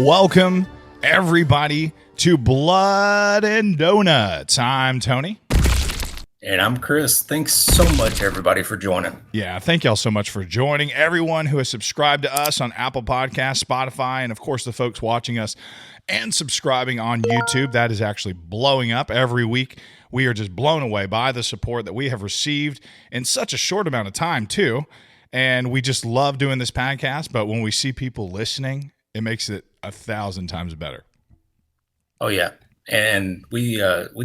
Welcome, everybody, to Blood and Donuts. I'm Tony. And I'm Chris. Thanks so much, everybody, for joining. Yeah, thank y'all so much for joining. Everyone who has subscribed to us on Apple Podcasts, Spotify, and of course the folks watching us and subscribing on YouTube. That is actually blowing up every week. We are just blown away by the support that we have received in such a short amount of time, too. And we just love doing this podcast. But when we see people listening, it makes it 1,000 times better. Oh, yeah. And we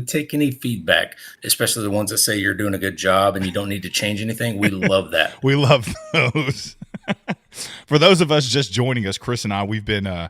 take any feedback, especially the ones that say you're doing a good job and you don't need to change anything. We love that. We love those. For those of us just joining us, Chris and I, we've been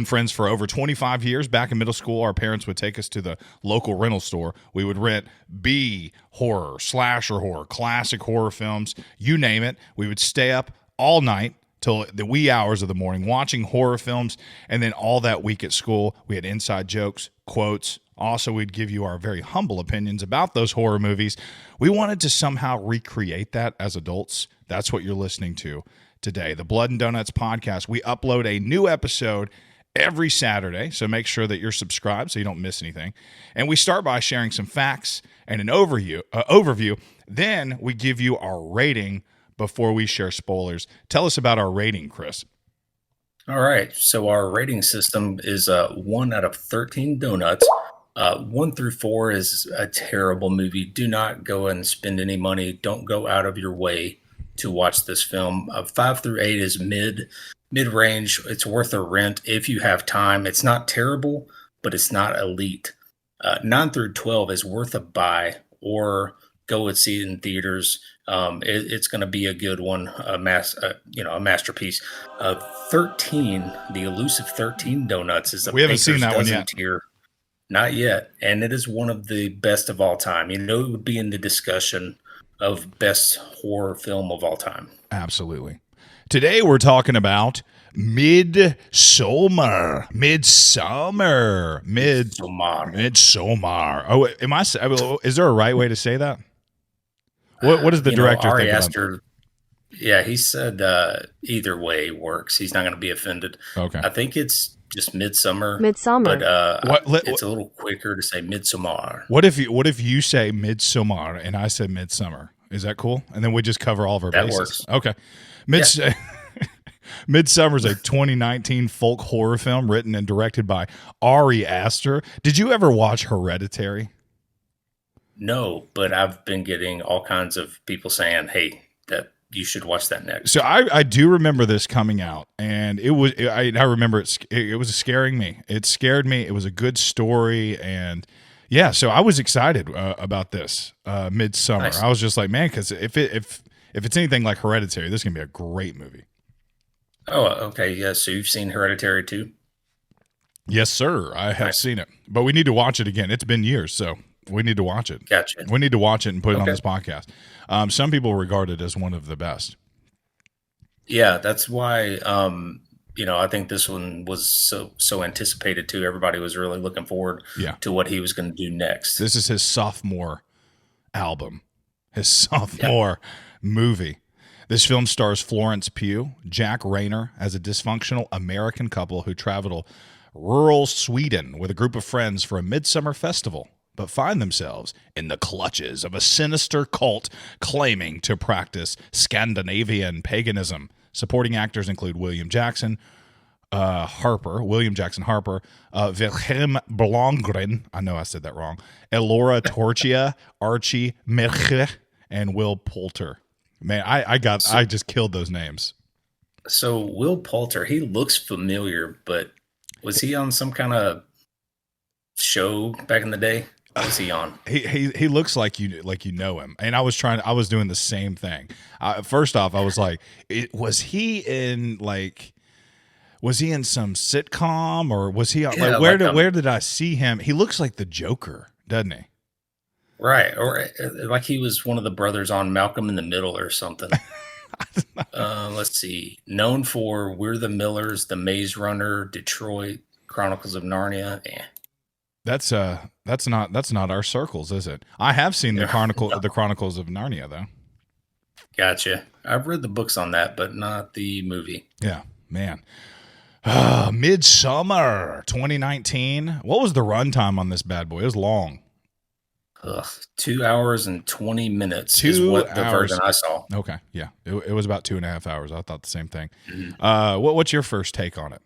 friends for over 25 years. Back in middle school, our parents would take us to the local rental store. We would rent B horror, slasher horror, classic horror films, you name it. We would stay up all night till the wee hours of the morning watching horror films, and then all that week at school, we had inside jokes, quotes. Also, we'd give you our very humble opinions about those horror movies. We wanted to somehow recreate that as adults. That's what you're listening to today. The Blood and Donuts podcast. We upload a new episode every Saturday, so make sure that you're subscribed so you don't miss anything. And we start by sharing some facts and an overview. Then we give you our rating before we share spoilers. Tell us about our rating, Chris. All right. So our rating system is 1 out of 13 donuts. 1 through 4 is a terrible movie. Do not go and spend any money. Don't go out of your way to watch this film. 5 through 8 is mid-range. It's worth a rent if you have time. It's not terrible, but it's not elite. 9 through 12 is worth a buy or go and see it in theaters. It's going to be a good one, a masterpiece. 13, the elusive 13 donuts is a we haven't seen that one yet. Tier. Not yet, and it is one of the best of all time. You know, it would be in the discussion of best horror film of all time. Absolutely. Today we're talking about Midsommar. Oh, is there a right way to say that? What does the director think Aster, yeah, he said either way works. He's not going to be offended. Okay. I think it's just Midsommar. Midsommar. It's a little quicker to say Midsommar. What if you say Midsommar and I said Midsummer? Is that cool? And then we just cover all of our bases. Works. Okay. Midsommar is a 2019 folk horror film written and directed by Aster. Did you ever watch Hereditary? No, but I've been getting all kinds of people saying, "Hey, that you should watch that next." So I do remember this coming out, and I remember it was scaring me. It scared me. It was a good story, and yeah, so I was excited about this Midsommar. Nice. I was just like, man, because if it's anything like Hereditary, this is gonna be a great movie. Oh, okay, yeah. So you've seen Hereditary too? Yes, sir. I have seen it, but we need to watch it again. It's been years, so. We need to watch it. Gotcha. We need to watch it and put it on this podcast. Some people regard it as one of the best. Yeah, that's why. I think this one was so anticipated too. Everybody was really looking forward to what he was going to do next. This is his sophomore album, his sophomore movie. This film stars Florence Pugh, Jack Rayner as a dysfunctional American couple who travel rural Sweden with a group of friends for a midsummer festival, but find themselves in the clutches of a sinister cult claiming to practice Scandinavian paganism. Supporting actors include William Jackson Harper, William Wilhelm Blomgren, I know I said that wrong, Elora Torchia, Archie Merche, and Will Poulter. Man, I just killed those names. So Will Poulter, he looks familiar, but was he on some kind of show back in the day? What was he on? He looks like you know him, and I was doing the same thing. First off, I was like, was he in some sitcom, or was he on, where did I see him? He looks like the Joker, doesn't he? Right, or like he was one of the brothers on Malcolm in the Middle or something. Let's see. Known for We're the Millers, The Maze Runner, Detroit, Chronicles of Narnia. That's not our circles, is it? I have seen the Chronicles of Narnia, though. Gotcha. I've read the books on that, but not the movie. Yeah, man. Midsummer 2019. What was the runtime on this bad boy? It was long. Ugh, 2 hours and 20 minutes is 2 what the version hours. I saw. Okay, yeah, it was about 2.5 hours. I thought the same thing. Mhm. What's your first take on it?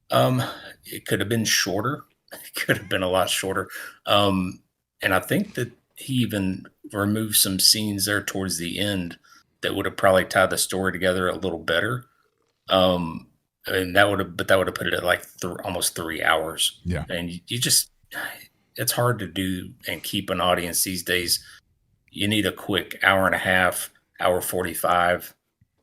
Um, it could have been shorter. It could have been a lot shorter. Um, and I think that he even removed some scenes there towards the end that would have probably tied the story together a little better. Um, and that would have put it at like almost 3 hours. Yeah, And you just, it's hard to do and keep an audience these days. You need a quick hour and a half, hour 45.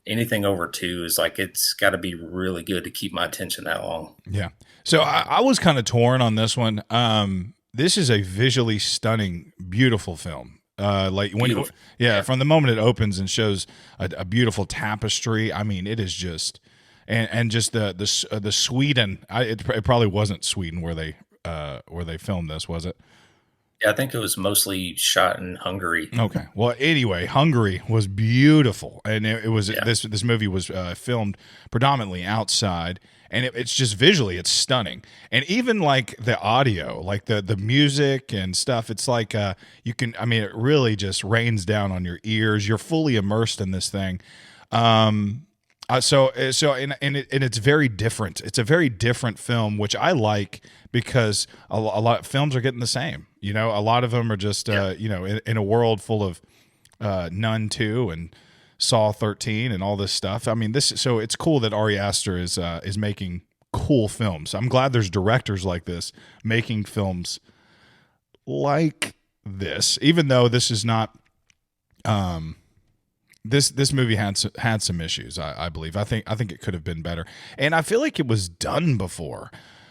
Anything over two is like, it's got to be really good to keep my attention that long. yeah. So I was kind of torn on this one. This is a visually stunning, beautiful film. Like when, Beautiful. yeah, Yeah. from the moment it opens and shows a beautiful tapestry. I mean, it is just, and just the Sweden. It probably wasn't Sweden where they filmed this, was it? Yeah, I think it was mostly shot in Hungary. Okay. Well, anyway, Hungary was beautiful, and it was Yeah. this movie was filmed predominantly outside, and it's just visually it's stunning, and even like the audio, like the music and stuff. It's like you can. I mean, it really just rains down on your ears. You're fully immersed in this thing. And it's very different. It's a very different film, which I like because a lot of films are getting the same. You know, a lot of them are just in a world full of Nun 2 and Saw 13 and all this stuff. I mean, so it's cool that Ari Aster is making cool films. I'm glad there's directors like this making films like this, even though this is not. This movie had some issues. I believe. I think it could have been better, and I feel like it was done before.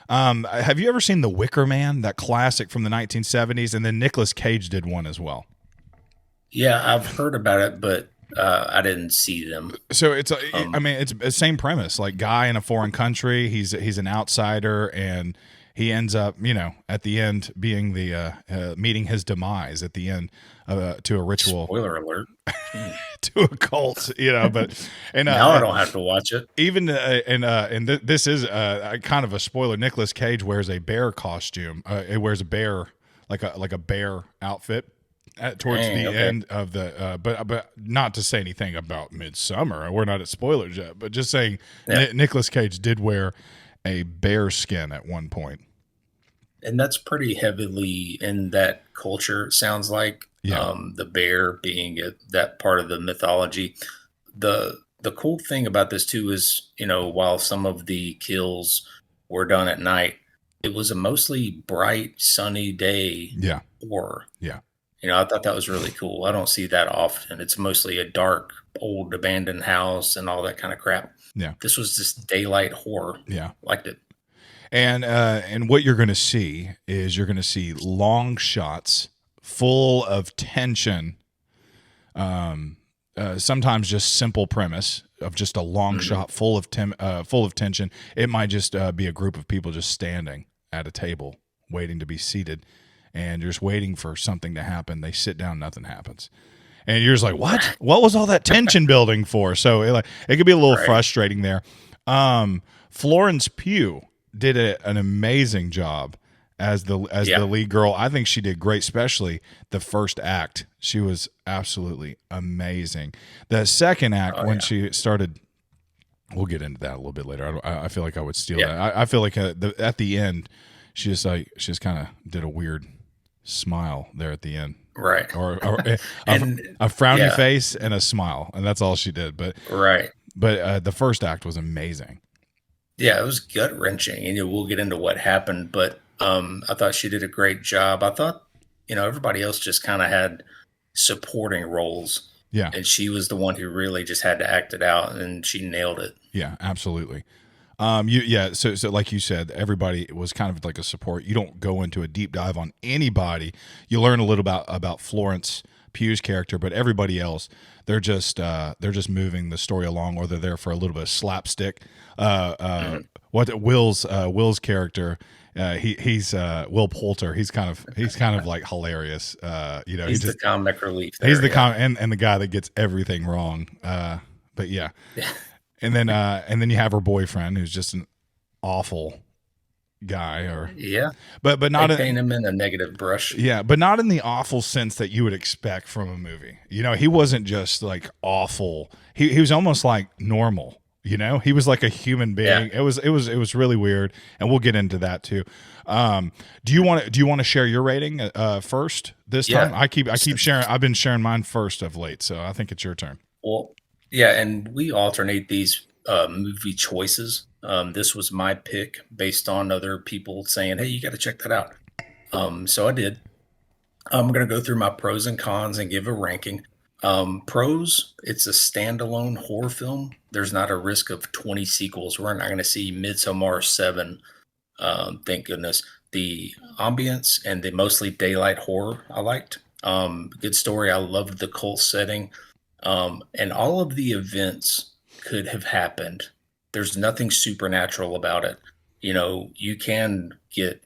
Have you ever seen The Wicker Man, that classic from the 1970s? And then Nicolas Cage did one as well. Yeah, I've heard about it, but I didn't see them. So I mean, it's the same premise. Like, guy in a foreign country, he's an outsider, and he ends up, at the end being meeting his demise at the end to a ritual. Spoiler alert. To a cult, but and Now I don't have to watch it. Even this is kind of a spoiler. Nicolas Cage wears a bear costume. It wears a bear like a bear outfit towards the end of the. But not to say anything about Midsummer. We're not at spoilers yet. But just saying, Nicolas Cage did wear a bear skin at one point. And that's pretty heavily in that culture. It sounds like the bear being that part of the mythology. The cool thing about this too is, while some of the kills were done at night, it was a mostly bright, sunny day. Yeah. Horror. Yeah. I thought that was really cool. I don't see that often. It's mostly a dark, old, abandoned house and all that kind of crap. Yeah. This was just daylight horror. Yeah. Liked it. And what you're going to see is long shots full of tension. Sometimes just simple premise of just a long shot full of tension. It might just be a group of people just standing at a table waiting to be seated, and you're just waiting for something to happen. They sit down, nothing happens. And you're just like, what? What was all that tension building for? So it could be a little frustrating there. Florence Pugh did an amazing job as the lead girl. I think she did great, especially the first act. She was absolutely amazing. The second act, when she started, we'll get into that a little bit later. I feel like I would steal that. I feel like at the end, she just kind of did a weird smile there at the end. Right. Or a frowny face and a smile, and that's all she did. But the first act was amazing. Yeah, it was gut wrenching, and we'll get into what happened. But I thought she did a great job. I thought, everybody else just kind of had supporting roles. Yeah, and she was the one who really just had to act it out, and she nailed it. Yeah, absolutely. So like you said, everybody was kind of like a support. You don't go into a deep dive on anybody. You learn a little about Florence Pugh's character, but everybody else, they're just moving the story along, or they're there for a little bit of slapstick. What Will's character, he's Will Poulter. He's kind of like hilarious. He's the comic relief. He's the and the guy that gets everything wrong. But yeah. and then you have her boyfriend who's just an awful guy, or Yeah, but they not paint him in a negative brush. yeah, but not in the awful sense that you would expect from a movie. You know, he wasn't just like awful. He was almost like normal. You know, he was like a human Yeah, being. It was really weird, and we'll get into that too. Do you want to share your rating first this time? yeah. I keep sharing. I've been sharing mine first of late, so I think it's your turn. Well, yeah, and we alternate these movie choices. This was my pick based on other people saying, "Hey, you got to check that out." So I did. I'm going to go through my pros and cons and give a ranking. Pros: it's a standalone horror film. There's not a risk of 20 sequels. We're not going to see Midsommar 7. Thank goodness. The ambience and the mostly daylight horror I liked. Good story. I loved the cult setting. And all of the events could have happened. There's nothing supernatural about it. You can get,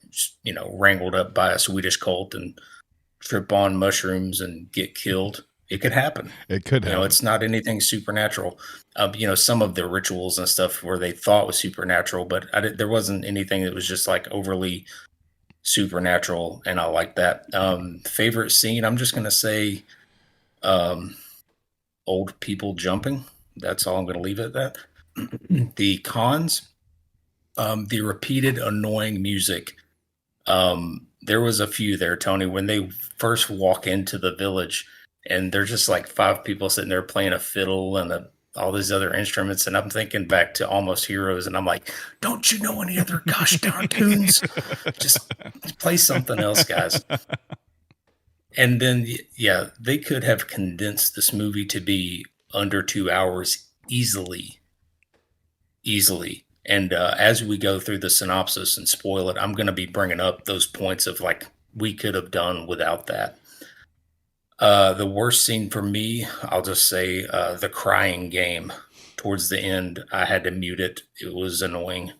wrangled up by a Swedish cult and trip on mushrooms and get killed. It could happen. It could happen. It's not anything supernatural. Some of the rituals and stuff where they thought was supernatural, but there wasn't anything that was just like overly supernatural, and I like that. Favorite scene, I'm just gonna say, um, old people jumping. That's all I'm gonna leave it at that. The cons, the repeated annoying music. There was a few there, Tony, when they first walk into the village and there's just like five people sitting there playing a fiddle and all these other instruments. And I'm thinking back to Almost Heroes, and I'm like, don't you know any other gosh darn tunes? Just play something else, guys. And then, yeah, they could have condensed this movie to be under 2 hours easily, easily. And as we go through the synopsis and spoil it, I'm going to be bringing up those points of like, we could have done without that. The worst scene for me, I'll just say the crying game towards the end. I had to mute it. It was annoying.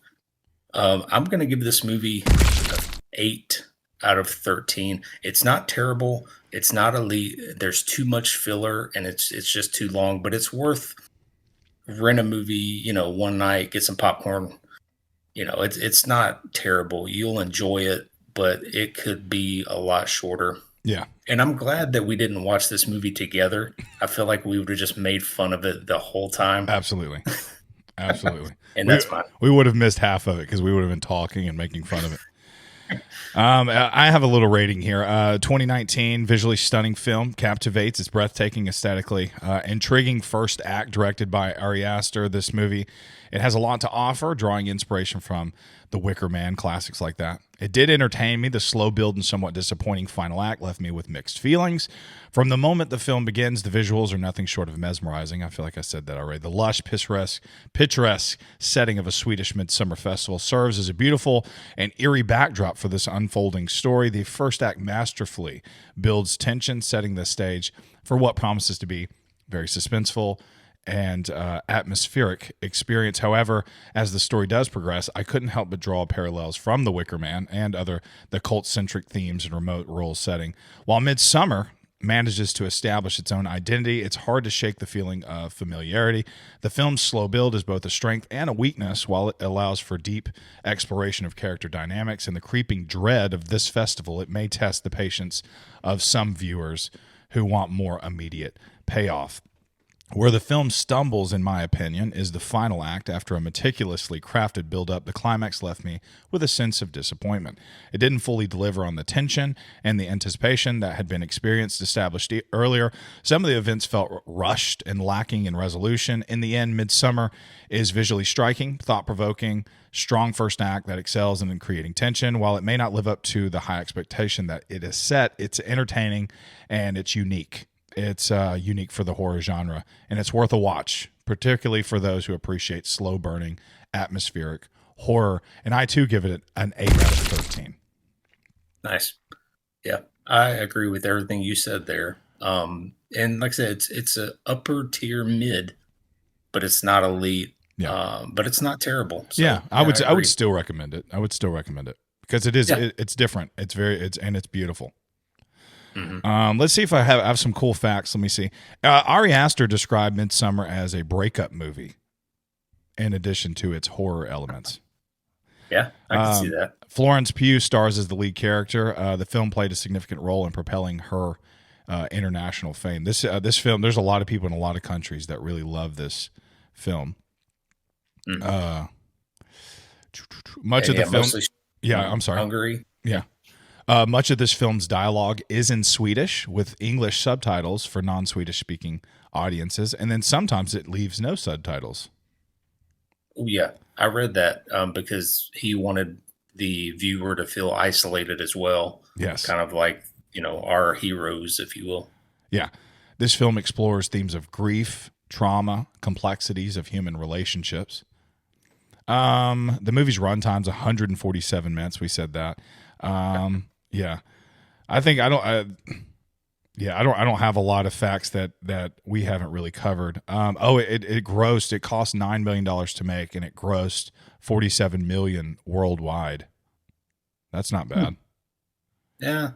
I'm going to give this movie an 8 out of 13. It's not terrible. It's not elite. There's too much filler and it's just too long, but it's worth rent a movie, one night, get some popcorn. It's not terrible. You'll enjoy it, but it could be a lot shorter. Yeah. And I'm glad that we didn't watch this movie together. I feel like we would have just made fun of it the whole time. Absolutely. Absolutely. And that's fine. We would have missed half of it because we would have been talking and making fun of it. I have a little rating here. 2019 visually stunning film, captivates. It's breathtaking aesthetically. Intriguing first act directed by Ari Aster. This movie, it has a lot to offer, drawing inspiration from The Wicker Man, classics like that. It did entertain me. The slow build and somewhat disappointing final act left me with mixed feelings. From the moment the film begins, the visuals are nothing short of mesmerizing. I feel like I said that already. The lush, picturesque setting of a Swedish midsummer festival serves as a beautiful and eerie backdrop for this unfolding story. The first act masterfully builds tension, setting the stage for what promises to be very suspenseful and atmospheric experience. However, as the story does progress, I couldn't help but draw parallels from The Wicker Man and the cult-centric themes and remote rural setting. While Midsummer manages to establish its own identity, it's hard to shake the feeling of familiarity. The film's slow build is both a strength and a weakness, while it allows for deep exploration of character dynamics and the creeping dread of this festival. It may test the patience of some viewers who want more immediate payoff. Where the film stumbles, in my opinion, is the final act. After a meticulously crafted build-up, the climax left me with a sense of disappointment. It didn't fully deliver on the tension and the anticipation that had been established earlier. Some of the events felt rushed and lacking in resolution. In the end, Midsommar is visually striking, thought-provoking, strong first act that excels in creating tension. While it may not live up to the high expectation that it is set, it's entertaining and it's unique. It's unique for the horror genre, and it's worth a watch, particularly for those who appreciate slow-burning, atmospheric horror. And I, too, give it an 8 out of 13. Nice. Yeah, I agree with everything you said there. And like I said, it's an upper-tier mid, but it's not elite. Yeah. But it's not terrible. So, yeah, I would agree. still recommend it. I would still recommend it because it is it's different. It's beautiful. Mm-hmm. Let's see if I have some cool facts. Let me see. Ari Aster described Midsommar as a breakup movie. in addition to its horror elements. Yeah, I can see that. Florence Pugh stars as the lead character. The film played a significant role in propelling her international fame. This film, there's a lot of people in a lot of countries that really love this film. Much of the film, I'm sorry, Hungary. Yeah. Much of this film's dialogue is in Swedish with English subtitles for non-Swedish speaking audiences, and then sometimes it leaves no subtitles. Oh, yeah, I read that because he wanted the viewer to feel isolated as well. Yes. Kind of like, our heroes, if you will. Yeah. This film explores themes of grief, trauma, complexities of human relationships. The movie's runtime's 147 minutes. We said that. Yeah. I think I don't have a lot of facts that we haven't really covered. It cost $9 million to make, and it grossed $47 million worldwide. That's not bad. Yeah.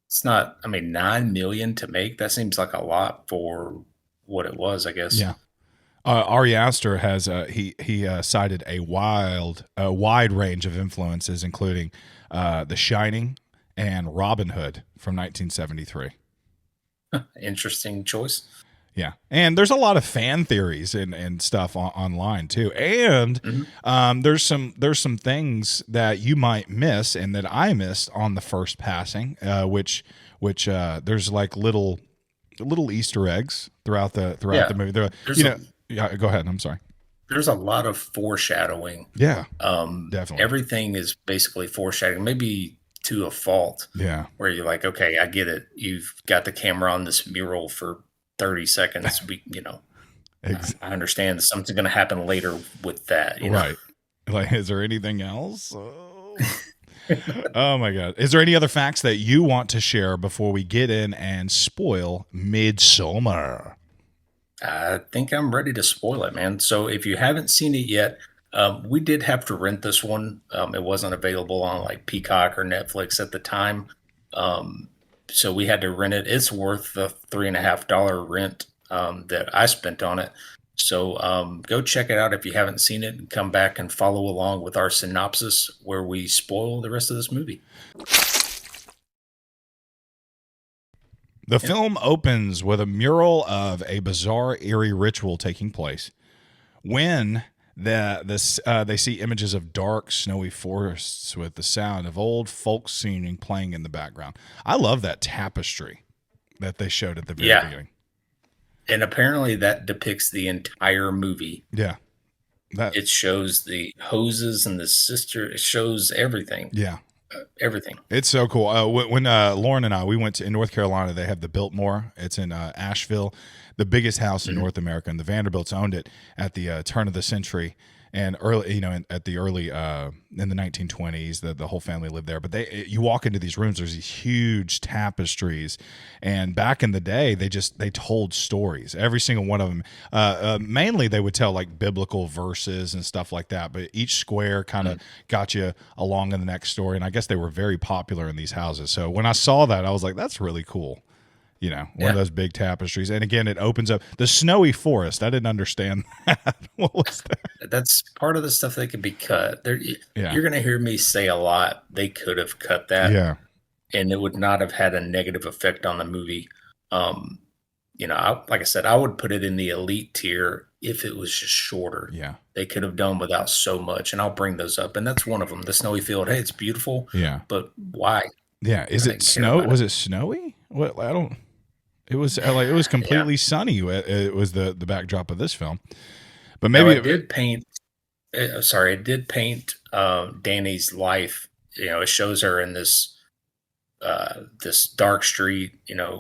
It's not, 9 million to make. That seems like a lot for what it was, I guess. Yeah. Ari Aster has he cited a wide range of influences, including The Shining and Robin Hood from 1973. Interesting choice. Yeah, and there's a lot of fan theories and stuff online too, and there's some things that you might miss and that I missed on the first passing, which there's like little Easter eggs throughout the movie. Yeah, go ahead. I'm sorry. There's a lot of foreshadowing. Yeah, definitely. Everything is basically foreshadowing, maybe to a fault. Yeah, where you're like, okay, I get it. You've got the camera on this mural for 30 seconds. I understand that something's going to happen later with that. Right. Like, is there anything else? Oh my God. Is there any other facts that you want to share before we get in and spoil Midsommar? I think I'm ready to spoil it, man. So if you haven't seen it yet, we did have to rent this one. It wasn't available on like Peacock or Netflix at the time. So we had to rent it. It's worth the $3.50 rent that I spent on it. So go check it out if you haven't seen it, and come back and follow along with our synopsis where we spoil the rest of this movie. The film opens with a mural of a bizarre, eerie ritual taking place. When they see images of dark, snowy forests with the sound of old folk singing playing in the background. I love that tapestry that they showed at the very beginning. And apparently that depicts the entire movie. Yeah. It shows the hoses and the sister. It shows everything. Yeah. Everything. It's so cool. When Lauren and I, we went in North Carolina, they have the Biltmore. It's in Asheville, the biggest house in North America, and the Vanderbilts owned it at the turn of the century and early, in the 1920s. The whole family lived there. But you walk into these rooms, there's these huge tapestries, and back in the day, they told stories. Every single one of them. Mainly, they would tell like biblical verses and stuff like that. But each square kind of got you along in the next story, and I guess they were very popular in these houses. So when I saw that, I was like, "That's really cool." One of those big tapestries. And again, it opens up the snowy forest. I didn't understand that. What was that? That's part of the stuff that could be cut. You're going to hear me say a lot. They could have cut that. Yeah. And it would not have had a negative effect on the movie. Like I said, I would put it in the elite tier if it was just shorter. Yeah. They could have done without so much. And I'll bring those up. And that's one of them. The snowy field. Hey, it's beautiful. Yeah. But why? Yeah. Is it snow? Was it snowy? What? I don't. It was completely sunny. It was the backdrop of this film, but maybe it did paint. It did paint Danny's life. It shows her in this dark street.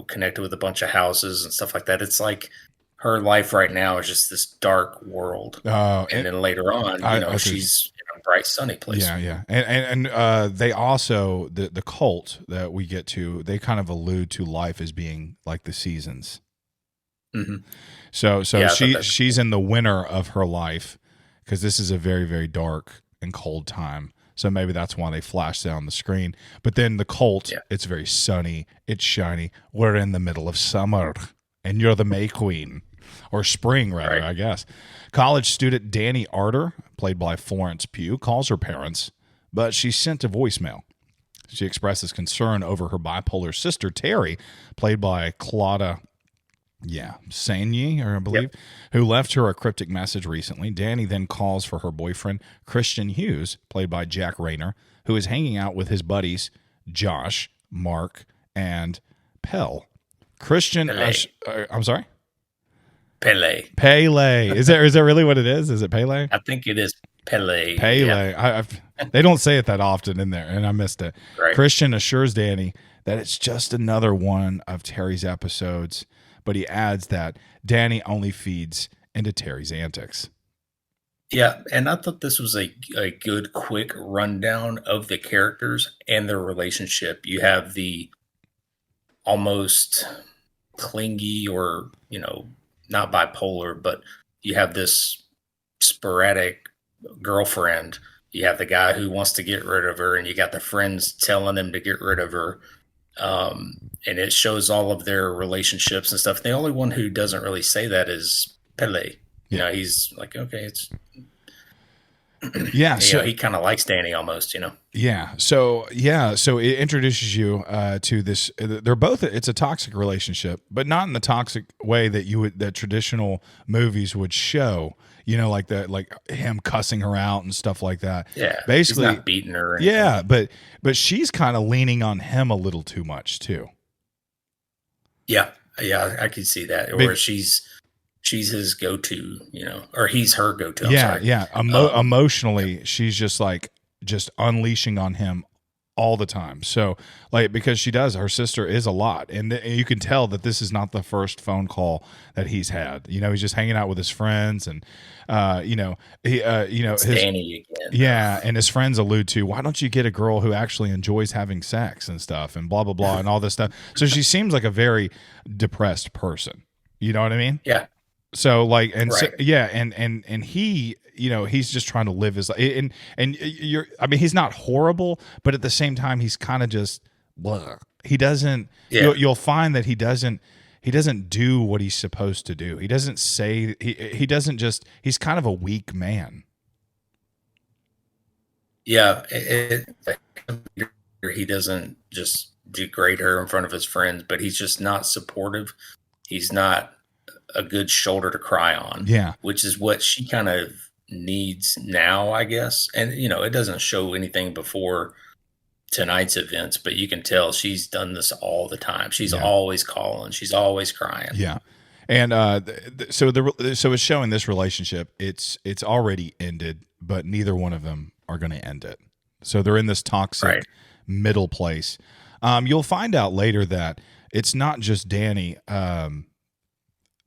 Connected with a bunch of houses and stuff like that. It's like her life right now is just this dark world. And then later on, she's in a bright, sunny place. Yeah. And they also, the cult that we get to, they kind of allude to life as being like the seasons. Mm-hmm. So she's in the winter of her life because this is a very, very dark and cold time. So maybe that's why they flash that on the screen. But then the cult, it's very sunny. It's shiny. We're in the middle of summer, and you're the May Queen. or spring rather, Right. I guess. College student Danny Arter, played by Florence Pugh, calls her parents, but she's sent a voicemail. She expresses concern over her bipolar sister Terry, played by Claudia Sagne, or I believe, who left her a cryptic message recently. Danny then calls for her boyfriend Christian Hughes, played by Jack Rayner, who is hanging out with his buddies Josh, Mark, and Pell. Christian, I'm sorry. Pele. Pele. Is that really what it is? Is it Pele? I think it is Pele. Pele. Yeah. They don't say it that often in there, and I missed it. Right. Christian assures Danny that it's just another one of Terry's episodes, but he adds that Danny only feeds into Terry's antics. Yeah, and I thought this was a good, quick rundown of the characters and their relationship. You have the almost clingy or, not bipolar, but you have this sporadic girlfriend. You have the guy who wants to get rid of her, and you got the friends telling him to get rid of her. And it shows all of their relationships and stuff. The only one who doesn't really say that is Pele. He's like, okay, it's so he kind of likes Danny almost, so it introduces you to this. They're both. It's a toxic relationship, but not in the toxic way that traditional movies would show. Like him cussing her out and stuff like that. Yeah, basically he's not beating her. Or anything. Yeah, but she's kind of leaning on him a little too much too. Yeah, I can see that. Or she's his go-to, or he's her go-to. Emotionally, she's just unleashing on him all the time. So because her sister is a lot, and you can tell that this is not the first phone call that he's had. He's just hanging out with his friends, and it's Danny again. Yeah, and his friends allude to, why don't you get a girl who actually enjoys having sex and stuff, and blah blah blah, and all this stuff. So she seems like a very depressed person. You know what I mean? Yeah. So right. and he, he's just trying to live his life, and he's not horrible, but at the same time he's kind of just blah. He doesn't. Yeah. You'll find that he doesn't do what he's supposed to do. He doesn't say he doesn't just. He's kind of a weak man. Yeah, he doesn't just degrade her in front of his friends, but he's just not supportive. He's not a good shoulder to cry on. Yeah. Which is what she kind of needs now, I guess. And, it doesn't show anything before tonight's events, but you can tell she's done this all the time. She's always calling. She's always crying. Yeah. And so it's showing this relationship. It's already ended, but neither one of them are going to end it. So they're in this toxic middle place. You'll find out later that it's not just Danny,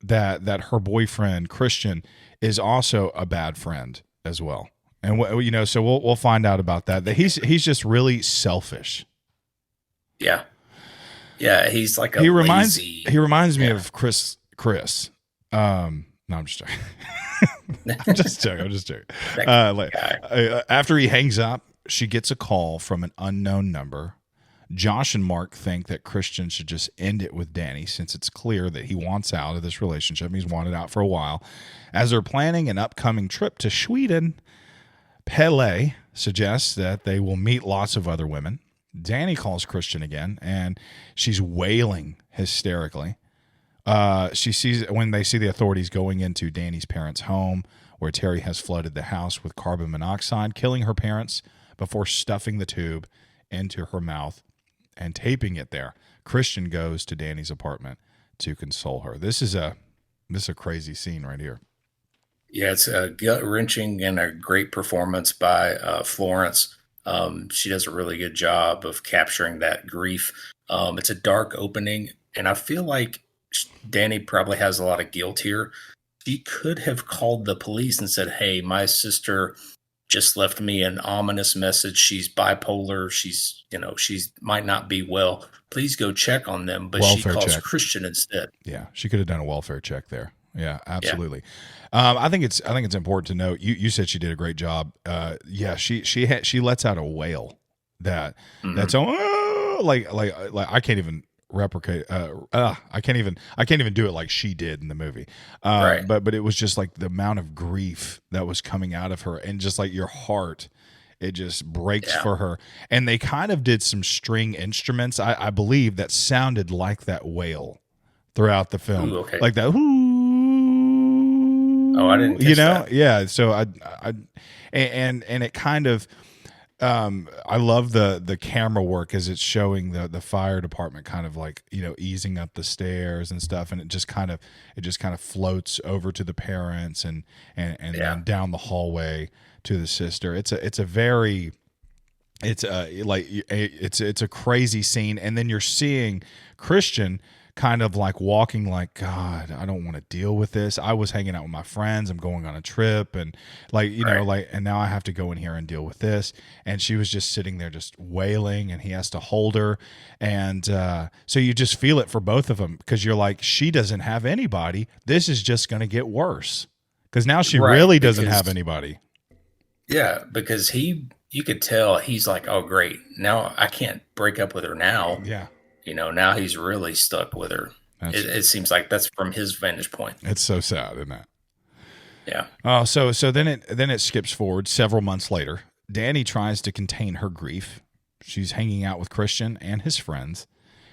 that her boyfriend Christian is also a bad friend as well, and so we'll find out about that. That he's just really selfish. Yeah, he's like he reminds me of Chris. No, I'm just joking. I'm just joking. After he hangs up, she gets a call from an unknown number. Josh and Mark think that Christian should just end it with Danny, since it's clear that he wants out of this relationship. He's wanted out for a while. As they're planning an upcoming trip to Sweden, Pele suggests that they will meet lots of other women. Danny calls Christian again, and she's wailing hysterically. When they see the authorities going into Danny's parents' home, where Terry has flooded the house with carbon monoxide, killing her parents before stuffing the tube into her mouth and taping it there. Christian goes to Danny's apartment to console her. This is a crazy scene right here. Yeah, it's a gut-wrenching and a great performance by Florence. She does a really good job of capturing that grief. It's a dark opening, and I feel like Danny probably has a lot of guilt here. She could have called the police and said, hey, my sister just left me an ominous message. She's bipolar. She's might not be well. Please go check on them. But welfare she calls check. Christian instead. Yeah, she could have done a welfare check there. Yeah, absolutely. Yeah. I think it's important to note. You said she did a great job. She lets out a wail that's like I can't even replicate. I can't even do it like she did in the movie. Right. But it was just like the amount of grief that was coming out of her, and just like your heart, it just breaks Yeah. for her. And they kind of did some string instruments, I believe, that sounded like that wail throughout the film, Ooh, okay. like that. Oh, I didn't You catch know, that. yeah. So and it kind of, I love the camera work as it's showing the fire department kind of like, easing up the stairs and stuff, and it just kind of floats over to the parents, and Yeah. then down the hallway to the sister. It's a very, it's a crazy scene, and then you're seeing Christian kind of like walking like, God, I don't want to deal with this. I was hanging out with my friends. I'm going on a trip, and Right. and now I have to go in here and deal with this. And she was just sitting there just wailing, and he has to hold her. And so you just feel it for both of them, because you're like, she doesn't have anybody. This is just going to get worse, because now she Right. really doesn't Because have anybody. yeah, because you could tell he's like, oh great, now I can't break up with her now. Yeah. Now he's really stuck with her. That's It seems like that's from his vantage point. It's so sad, isn't it? Yeah. So then it skips forward several months later. Danny tries to contain her grief. She's hanging out with Christian and his friends,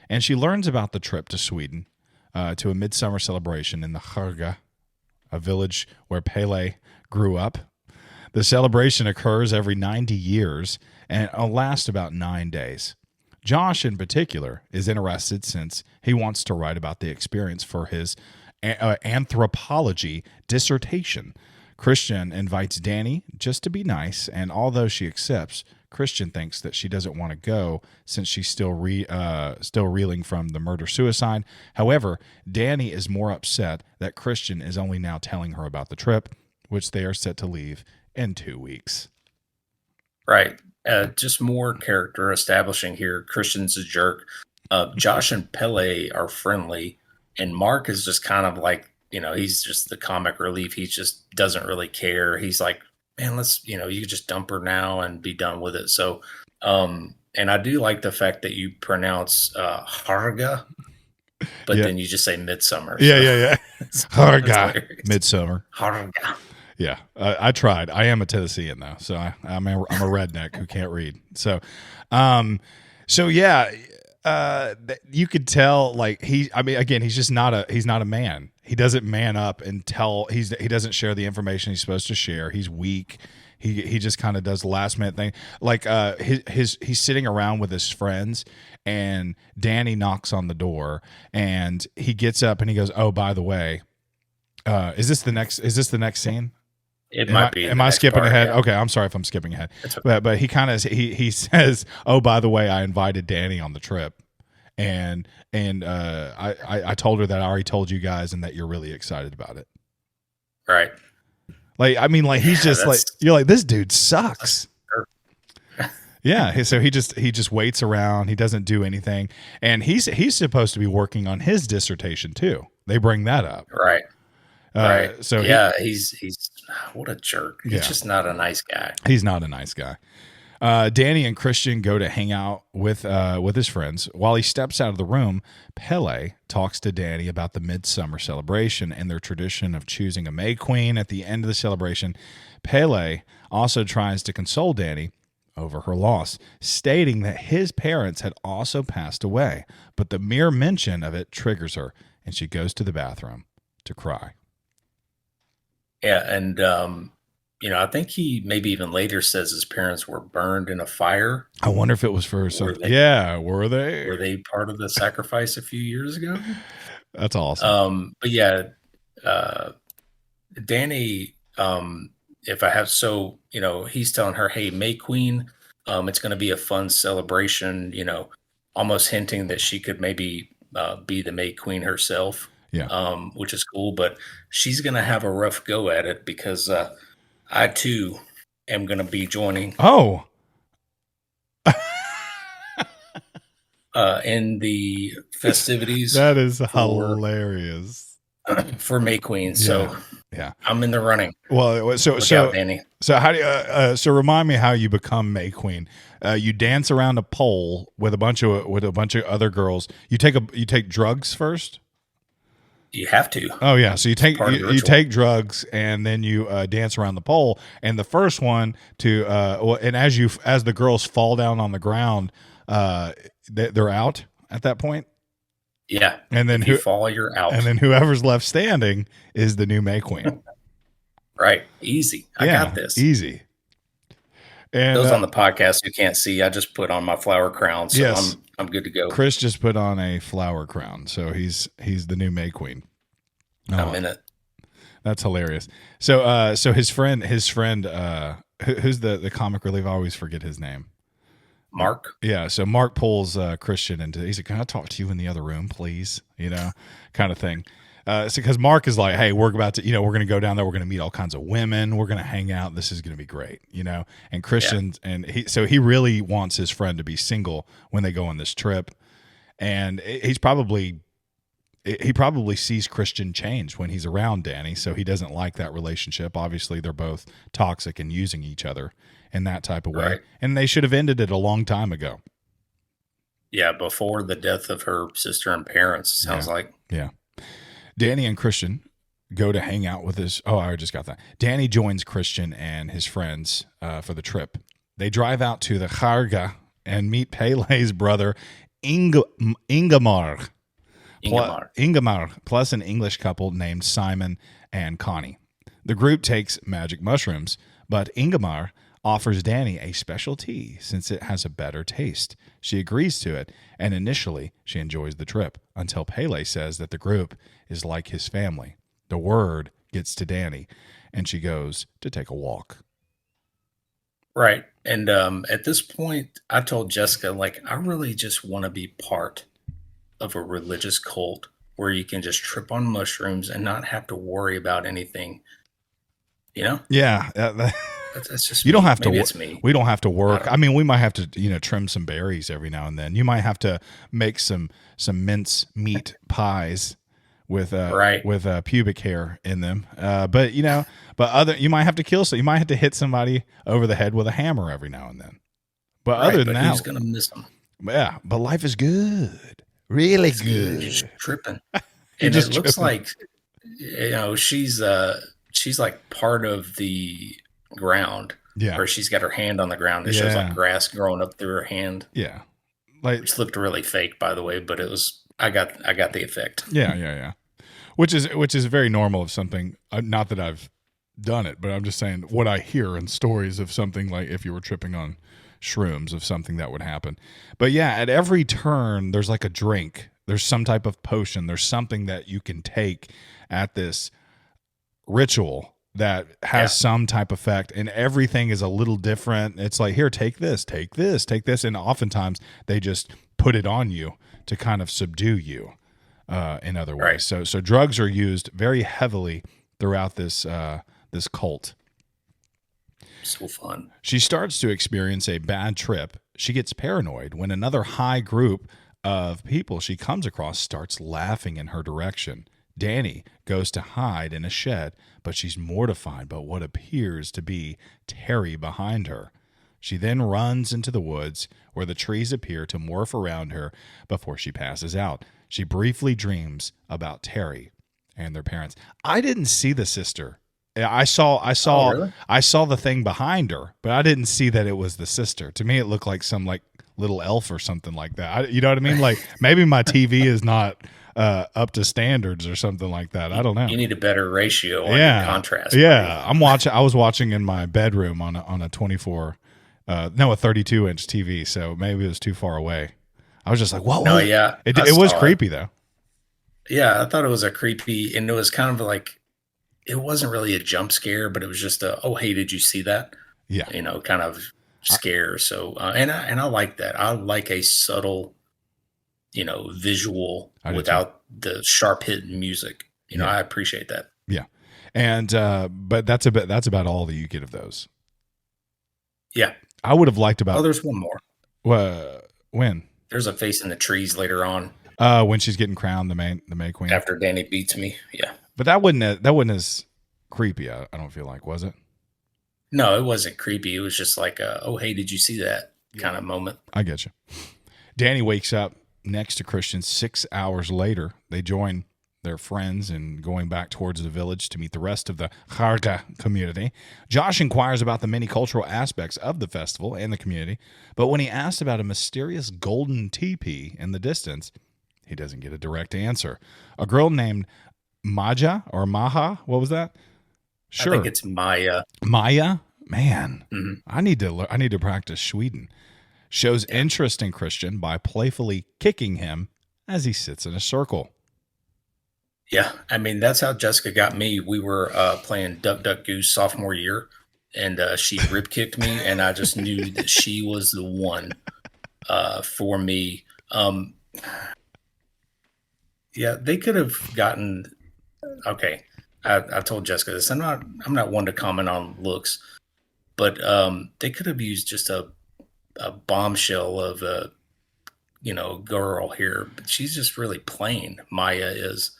and she learns about the trip to Sweden, to a midsummer celebration in the Harga, a village where Pele grew up. The celebration occurs every 90 years and it'll last about 9 days. Josh, in particular, is interested since he wants to write about the experience for his anthropology dissertation. Christian invites Danny just to be nice, and although she accepts, Christian thinks that she doesn't want to go since she's still reeling from the murder suicide. However, Danny is more upset that Christian is only now telling her about the trip, which they are set to leave in 2 weeks. Right. Just more character establishing here. Christian's a jerk. Josh and Pele are friendly, and Mark is just kind of like, he's just the comic relief. He just doesn't really care. He's like, man, let's, you just dump her now and be done with it. So, and I do like the fact that you pronounce Harga, but Yeah. then you just say Midsummer. Yeah. That's Harga. hilarious. Midsummer. Harga. Yeah, I tried. I am a Tennessean though, so I'm a redneck who can't read. So, yeah, you could tell like I mean, again, he's not a man. He doesn't man up and he doesn't share the information he's supposed to share. He's weak. He just kind of does the last minute thing. Like he's sitting around with his friends, and Danny knocks on the door, and he gets up and he goes, "Oh, by the way, is this the next scene?" It might be. Am I skipping part, ahead? yeah. Okay, I'm sorry if I'm skipping ahead. It's okay. But he says, "Oh, by the way, I invited Danny on the trip, and I told her that I already told you guys, and that you're really excited about it." Right. Like, I mean, like he's Yeah, just like, you're like, this dude sucks. that's Yeah, so he just waits around. He doesn't do anything, and he's supposed to be working on his dissertation too. They bring that up. right. Right. So Yeah, he's what a jerk. He's Yeah. just not a nice guy. he's not a nice guy. Danny and Christian go to hang out with his friends. While he steps out of the room, Pele talks to Danny about the midsummer celebration and their tradition of choosing a May Queen at the end of the celebration. Pele also tries to console Danny over her loss, stating that his parents had also passed away, but the mere mention of it triggers her, and she goes to the bathroom to cry. Yeah, and I think he maybe even later says his parents were burned in a fire. I wonder if it was for something. they- Yeah, were they? Were they part of the sacrifice a few years ago? That's awesome. But yeah, Danny, if I have he's telling her, hey, May Queen, it's going to be a fun celebration, almost hinting that she could maybe be the May Queen herself. Yeah. Which is cool, but she's going to have a rough go at it because I too am going to be joining Oh, in the festivities that is hilarious. for May Queen. So Yeah. I'm in the running. Well, Look out, Danny. so how do you, so remind me how you become May Queen. You dance around a pole with a bunch of other girls. You take drugs first. You have to. Oh yeah, so Part of the you ritual. take drugs and then you dance around the pole. And the first one to and as the girls fall down on the ground, they're out at that point. Yeah. And then if you fall, you're out. and then whoever's left standing is the new May Queen. Right. Easy. I got this. Easy. And Those on the podcast who can't see, I just put on my flower crown, so yes. I'm good to go. Chris just put on a flower crown, so he's the new May Queen. I'm in it. That's hilarious. So so his friend who's the comic relief? I always forget his name. Mark. Yeah, so Mark pulls Christian into. He's like, "Can I talk to you in the other room, please?" Kind of thing. So because Mark is like, "Hey, we're about to, we're going to go down there. We're going to meet all kinds of women. We're going to hang out. This is going to be great, And Christian, and he really wants his friend to be single when they go on this trip, and he probably sees Christian change when he's around Danny, so he doesn't like that relationship. Obviously, they're both toxic and using each other in that type of way, Right. and they should have ended it a long time ago. Yeah, before the death of her sister and parents, sounds like. Yeah. Danny and Christian go to hang out with his. Oh, I just got that. Danny joins Christian and his friends for the trip. They drive out to the Kharga and meet Pele's brother, Ingemar. Ingemar, plus an English couple named Simon and Connie. The group takes magic mushrooms, but Ingemar offers Danny a special tea since it has a better taste. She agrees to it, and initially she enjoys the trip until Pele says that the group is like his family. The word gets to Danny, and she goes to take a walk. Right. And at this point, I told Jessica, like, I really just want to be part of a religious cult where you can just trip on mushrooms and not have to worry about anything. Yeah. That's just you don't me. have Maybe to. It's me. We don't have to work. I mean, we might have to, trim some berries every now and then. You might have to make some mince meat pies with pubic hair in them. But you might have to kill. So you might have to hit somebody over the head with a hammer every now and then. But other than that, who's gonna miss them? Yeah, but life is good, really good. Just tripping, and it looks like she's like part of the ground. Yeah, or she's got her hand on the ground. It shows like grass growing up through her hand. Yeah, which looked really fake, by the way, but it was. I got the effect. Yeah. Which is very normal of something. Not that I've done it, but I'm just saying what I hear in stories of something like if you were tripping on shrooms of something that would happen. But yeah, at every turn there's like a drink. There's some type of potion. There's something that you can take at this ritual that has some type of effect, and everything is a little different. It's like, here, take this, and oftentimes they just put it on you to kind of subdue you in other ways. Right. So drugs are used very heavily throughout this cult. So fun. She starts to experience a bad trip. She gets paranoid when another high group of people she comes across starts laughing in her direction. Danny goes to hide in a shed, but she's mortified by what appears to be Terry behind her. She then runs into the woods where the trees appear to morph around her before she passes out. She briefly dreams about Terry and their parents. I didn't see the sister. I saw really? I saw the thing behind her, but I didn't see that it was the sister. To me, it looked like some like little elf or something like that. You know what I mean? Like maybe my TV is not up to standards or something like that. I don't know. You need a better ratio on your contrast. Yeah, I was watching in my bedroom on a 24, a 32-inch TV. So maybe it was too far away. I was just like, whoa. No, yeah, it was creepy though. Yeah, I thought it was a creepy, and it was kind of like, it wasn't really a jump scare, but it was just a, oh, hey, did you see that? Yeah, kind of scare. So, and I like that. I like a subtle, visual without the sharp hitting music. I appreciate that. Yeah, and but that's about all that you get of those. Yeah, I would have liked about. Oh, there's one more. When? There's a face in the trees later on. When she's getting crowned the May Queen After Danny beats me. Yeah. But that wasn't as creepy. I don't feel like, was it? No, it wasn't creepy. It was just like, oh, hey, did you see that kind of moment? I get you. Danny wakes up next to Christian 6 hours later. They join their friends and going back towards the village to meet the rest of the Kharga community. Josh inquires about the many cultural aspects of the festival and the community, but when he asks about a mysterious golden teepee in the distance, he doesn't get a direct answer. A girl named Maja or Maha, what was that? Sure. I think it's Maya. Maya? Man, Mhm. I need to practice Sweden. Shows interest in Christian by playfully kicking him as he sits in a circle. Yeah, I mean that's how Jessica got me. We were playing Duck Duck Goose sophomore year, and she rib kicked me, and I just knew that she was the one for me. Yeah, they could have gotten. Okay, I told Jessica this. I'm not one to comment on looks, but they could have used just a bombshell of a girl here, but she's just really plain. Maya is.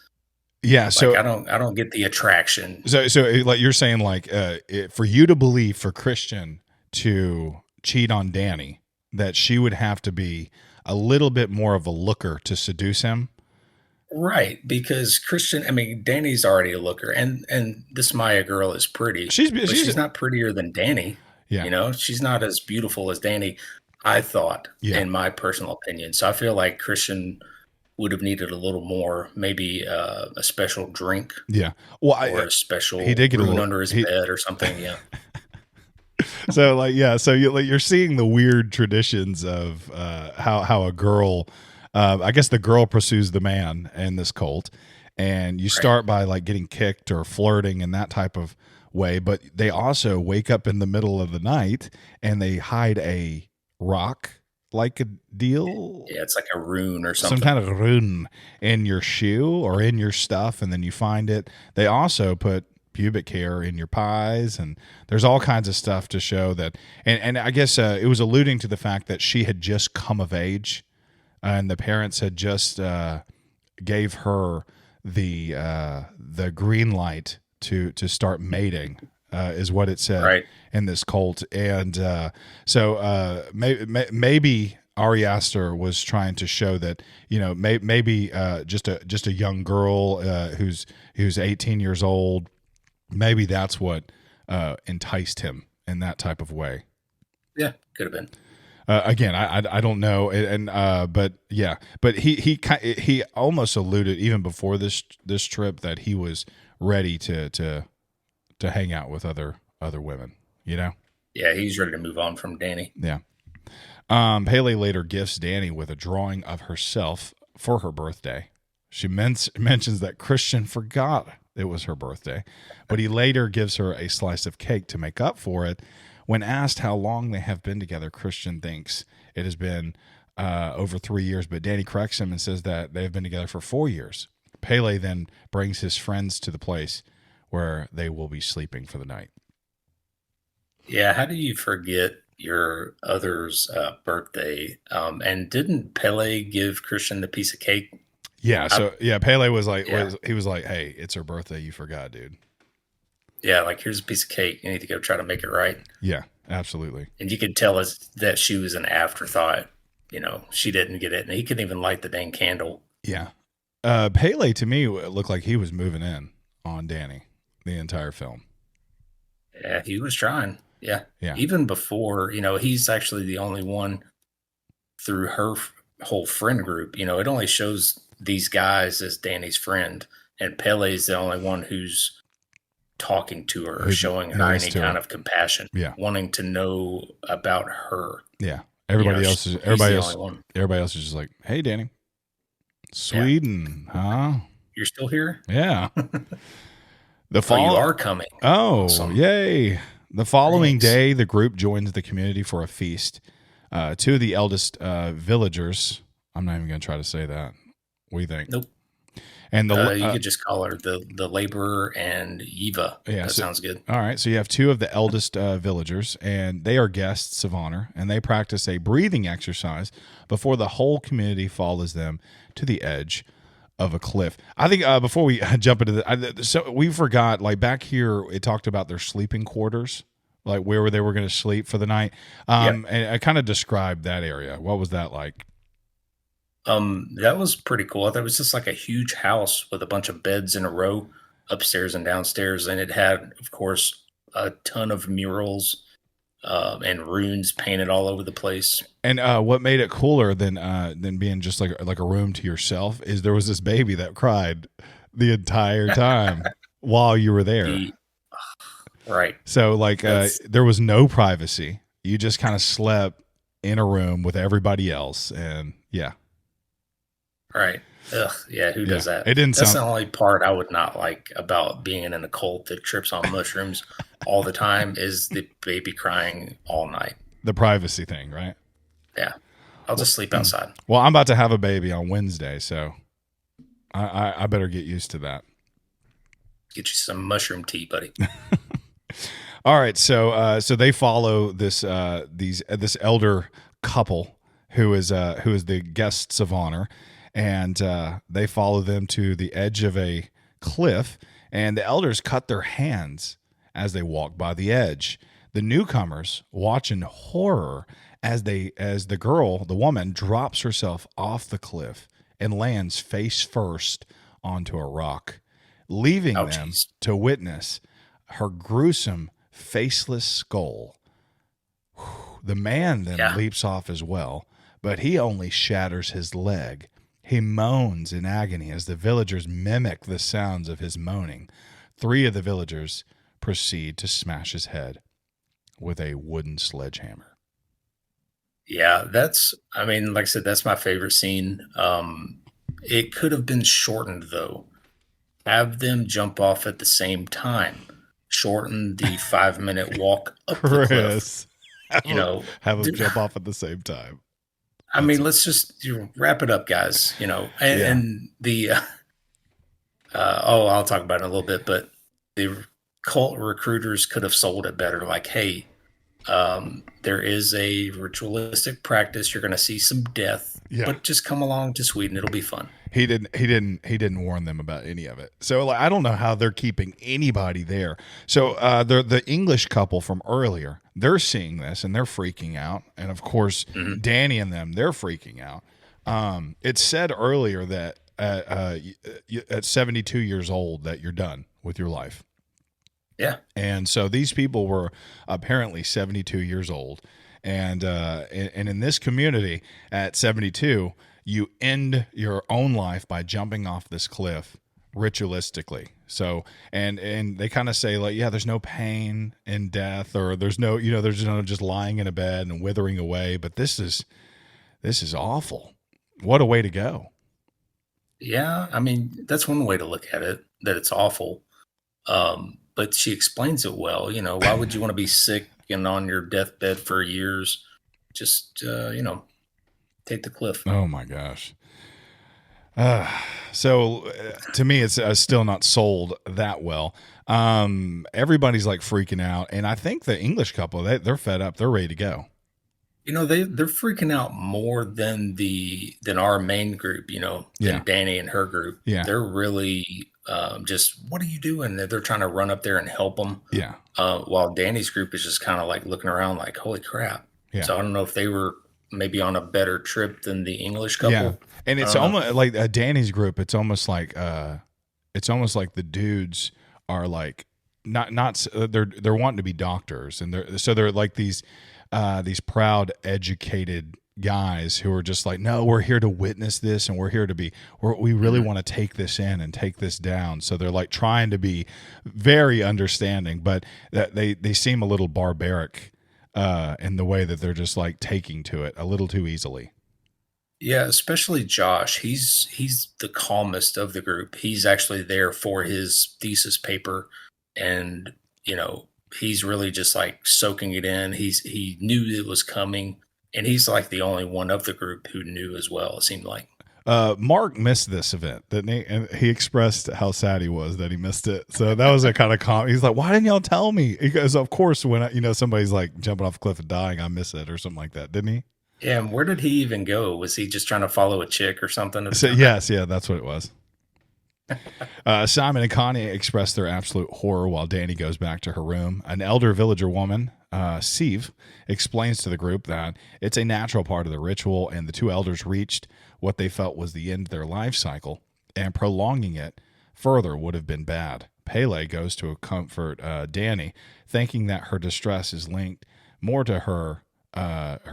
Yeah, so Like, I don't get the attraction. So like you're saying, like for you to believe for Christian to cheat on Danny, that she would have to be a little bit more of a looker to seduce him. Right, because Christian, I mean, Danny's already a looker, and this Maya girl is pretty. But she's not prettier than Danny. Yeah. She's not as beautiful as Danny, I thought, Yeah. in my personal opinion. So I feel like Christian would have needed a little more, maybe a special drink. Yeah. Well, or a special he did get a little under his bed or something. Yeah. So like, yeah, so you're seeing the weird traditions of how a girl, I guess the girl pursues the man in this cult, and you start by like getting kicked or flirting in that type of way, but they also wake up in the middle of the night and they hide a rock like a deal. Yeah, it's like a rune or something. Some kind of rune in your shoe or in your stuff, and then you find it. They also put pubic hair in your pies, and there's all kinds of stuff to show that. And I guess it was alluding to the fact that she had just come of age, and the parents had just gave her the green light to start mating. Is what it said in this cult, and so maybe Ari Aster was trying to show that maybe just a young girl who's 18 years old, maybe that's what enticed him in that type of way. Yeah, could have been. Again, I don't know, but yeah, but he almost alluded even before this trip that he was ready to hang out with other women, Yeah, he's ready to move on from Danny. Yeah. Pele later gifts Danny with a drawing of herself for her birthday. She mentions that Christian forgot it was her birthday, but he later gives her a slice of cake to make up for it. When asked how long they have been together, Christian thinks it has been over 3 years, but Danny corrects him and says that they have been together for 4 years. Pele then brings his friends to the place where they will be sleeping for the night. Yeah, how do you forget your other's birthday? And didn't Pele give Christian the piece of cake? Yeah, so Pele was like, he was like, "Hey, it's her birthday. You forgot, dude." Yeah, like here's a piece of cake. You need to go try to make it right. Yeah, absolutely. And you could tell us that she was an afterthought. She didn't get it, and he couldn't even light the dang candle. Yeah, Pele to me looked like he was moving in on Danny the entire film. Yeah, he was trying. Yeah. Yeah. Even before, he's actually the only one through her whole friend group. It only shows these guys as Danny's friend, and Pele's the only one who's talking to her or showing her any kind of compassion. Yeah. Wanting to know about her. Yeah. Everybody else is just like, "Hey, Danny, Sweden, huh? You're still here? Yeah." You are coming. Oh, awesome. Yay. The following day, the group joins the community for a feast. Two of the eldest villagers, I'm not even going to try to say that. What do you think? Nope. And you could just call her the laborer and Eva. Yeah, that sounds good. All right. So you have two of the eldest villagers, and they are guests of honor, and they practice a breathing exercise before the whole community follows them to the edge of a cliff. I think before we jump into so we forgot, like back here, it talked about their sleeping quarters, like where they were going to sleep for the night. Yeah. And I kind of described that area. What was that like? That was pretty cool. I thought it was just like a huge house with a bunch of beds in a row upstairs and downstairs, and it had, of course, a ton of murals and runes painted all over the place. And what made it cooler than being just like a room to yourself is there was this baby that cried the entire time while you were there. The right. So like there was no privacy. You just kind of slept in a room with everybody else, and yeah. Right. Ugh, yeah, who does that? It didn't That's sound. the only part I would not like about being in a cult that trips on mushrooms all the time is the baby crying all night. The privacy thing, right? Yeah. I'll just sleep outside. Well, I'm about to have a baby on Wednesday, so I better get used to that. Get you some mushroom tea, buddy. All right, so they follow this this elder couple who is the guests of honor, and they follow them to the edge of a cliff, and the elders cut their hands as they walk by the edge. The newcomers watch in horror as the woman drops herself off the cliff and lands face first onto a rock, leaving them to witness her gruesome faceless skull. The man then leaps off as well, but he only shatters his leg. He moans in agony as the villagers mimic the sounds of his moaning. 3 of the villagers proceed to smash his head with a wooden sledgehammer. Yeah, like I said, that's my favorite scene. It could have been shortened though. Have them jump off at the same time. Shorten the 5-minute walk up the cliff. Have them jump off at the same time. I mean, let's just wrap it up, guys. And the I'll talk about it in a little bit, but the cult recruiters could have sold it better. Like, hey, there is a ritualistic practice. You're going to see some death, but just come along to Sweden. It'll be fun. He didn't warn them about any of it. So like, I don't know how they're keeping anybody there. So the English couple from earlier, they're seeing this and they're freaking out. And of course, Danny and them, they're freaking out. It said earlier that at 72 years old that you're done with your life. Yeah. And so these people were apparently 72 years old. And in this community at 72, you end your own life by jumping off this cliff ritualistically. So, and they kind of say like, yeah, there's no pain in death, or there's no just lying in a bed and withering away. But this is awful. What a way to go. Yeah. I mean, that's one way to look at it, that it's awful. But she explains it well. Why would you want to be sick and on your deathbed for years? Just, take the cliff. Oh my gosh. So to me, it's still not sold that well. Everybody's like freaking out. And I think the English couple, they're fed up. They're ready to go. They're freaking out more than our main group, than Danny and her group. Yeah. They're really just, what are you doing? They're trying to run up there and help them. Yeah. While Danny's group is just kind of like looking around like, holy crap. Yeah. So I don't know if they were maybe on a better trip than the English couple. Yeah. And it's almost like Danny's group. It's almost like the dudes are like not they're wanting to be doctors, and they're like these proud, educated guys who are just like, no, we're here to witness this, and we're here to we really want to take this in and take this down. So they're like trying to be very understanding, but they seem a little barbaric in the way that they're just like taking to it a little too easily. Yeah, especially Josh. He's the calmest of the group. He's actually there for his thesis paper, and he's really just like soaking it in. He knew it was coming, and he's like the only one of the group who knew as well, it seemed like. Mark missed this event, didn't he? And he expressed how sad he was that he missed it. So that was a kind of he's like, why didn't y'all tell me? Because of course, when somebody's like jumping off a cliff and dying, I miss it or something like that, didn't he? Yeah, and where did he even go? Was he just trying to follow a chick or something? Yes, yeah, that's what it was. Simon and Connie express their absolute horror while Danny goes back to her room. An elder villager woman, Sieve, explains to the group that it's a natural part of the ritual, and the two elders reached what they felt was the end of their life cycle, and prolonging it further would have been bad. Pele goes to comfort Danny, thinking that her distress is linked more to her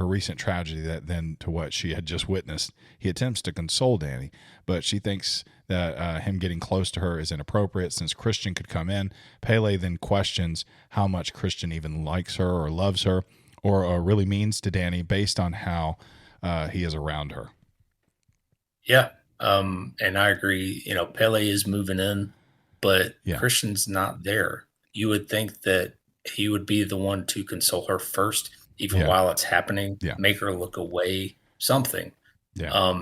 recent tragedy than to what she had just witnessed. He attempts to console Danny, but she thinks that him getting close to her is inappropriate since Christian could come in. Pele then questions how much Christian even likes her or loves her or really means to Danny based on how he is around her. Yeah. And I agree. Pele is moving in, but Yeah. Christian's not there. You would think that he would be the one to console her first, even Yeah. while it's happening, Yeah. make her look away, something. Yeah.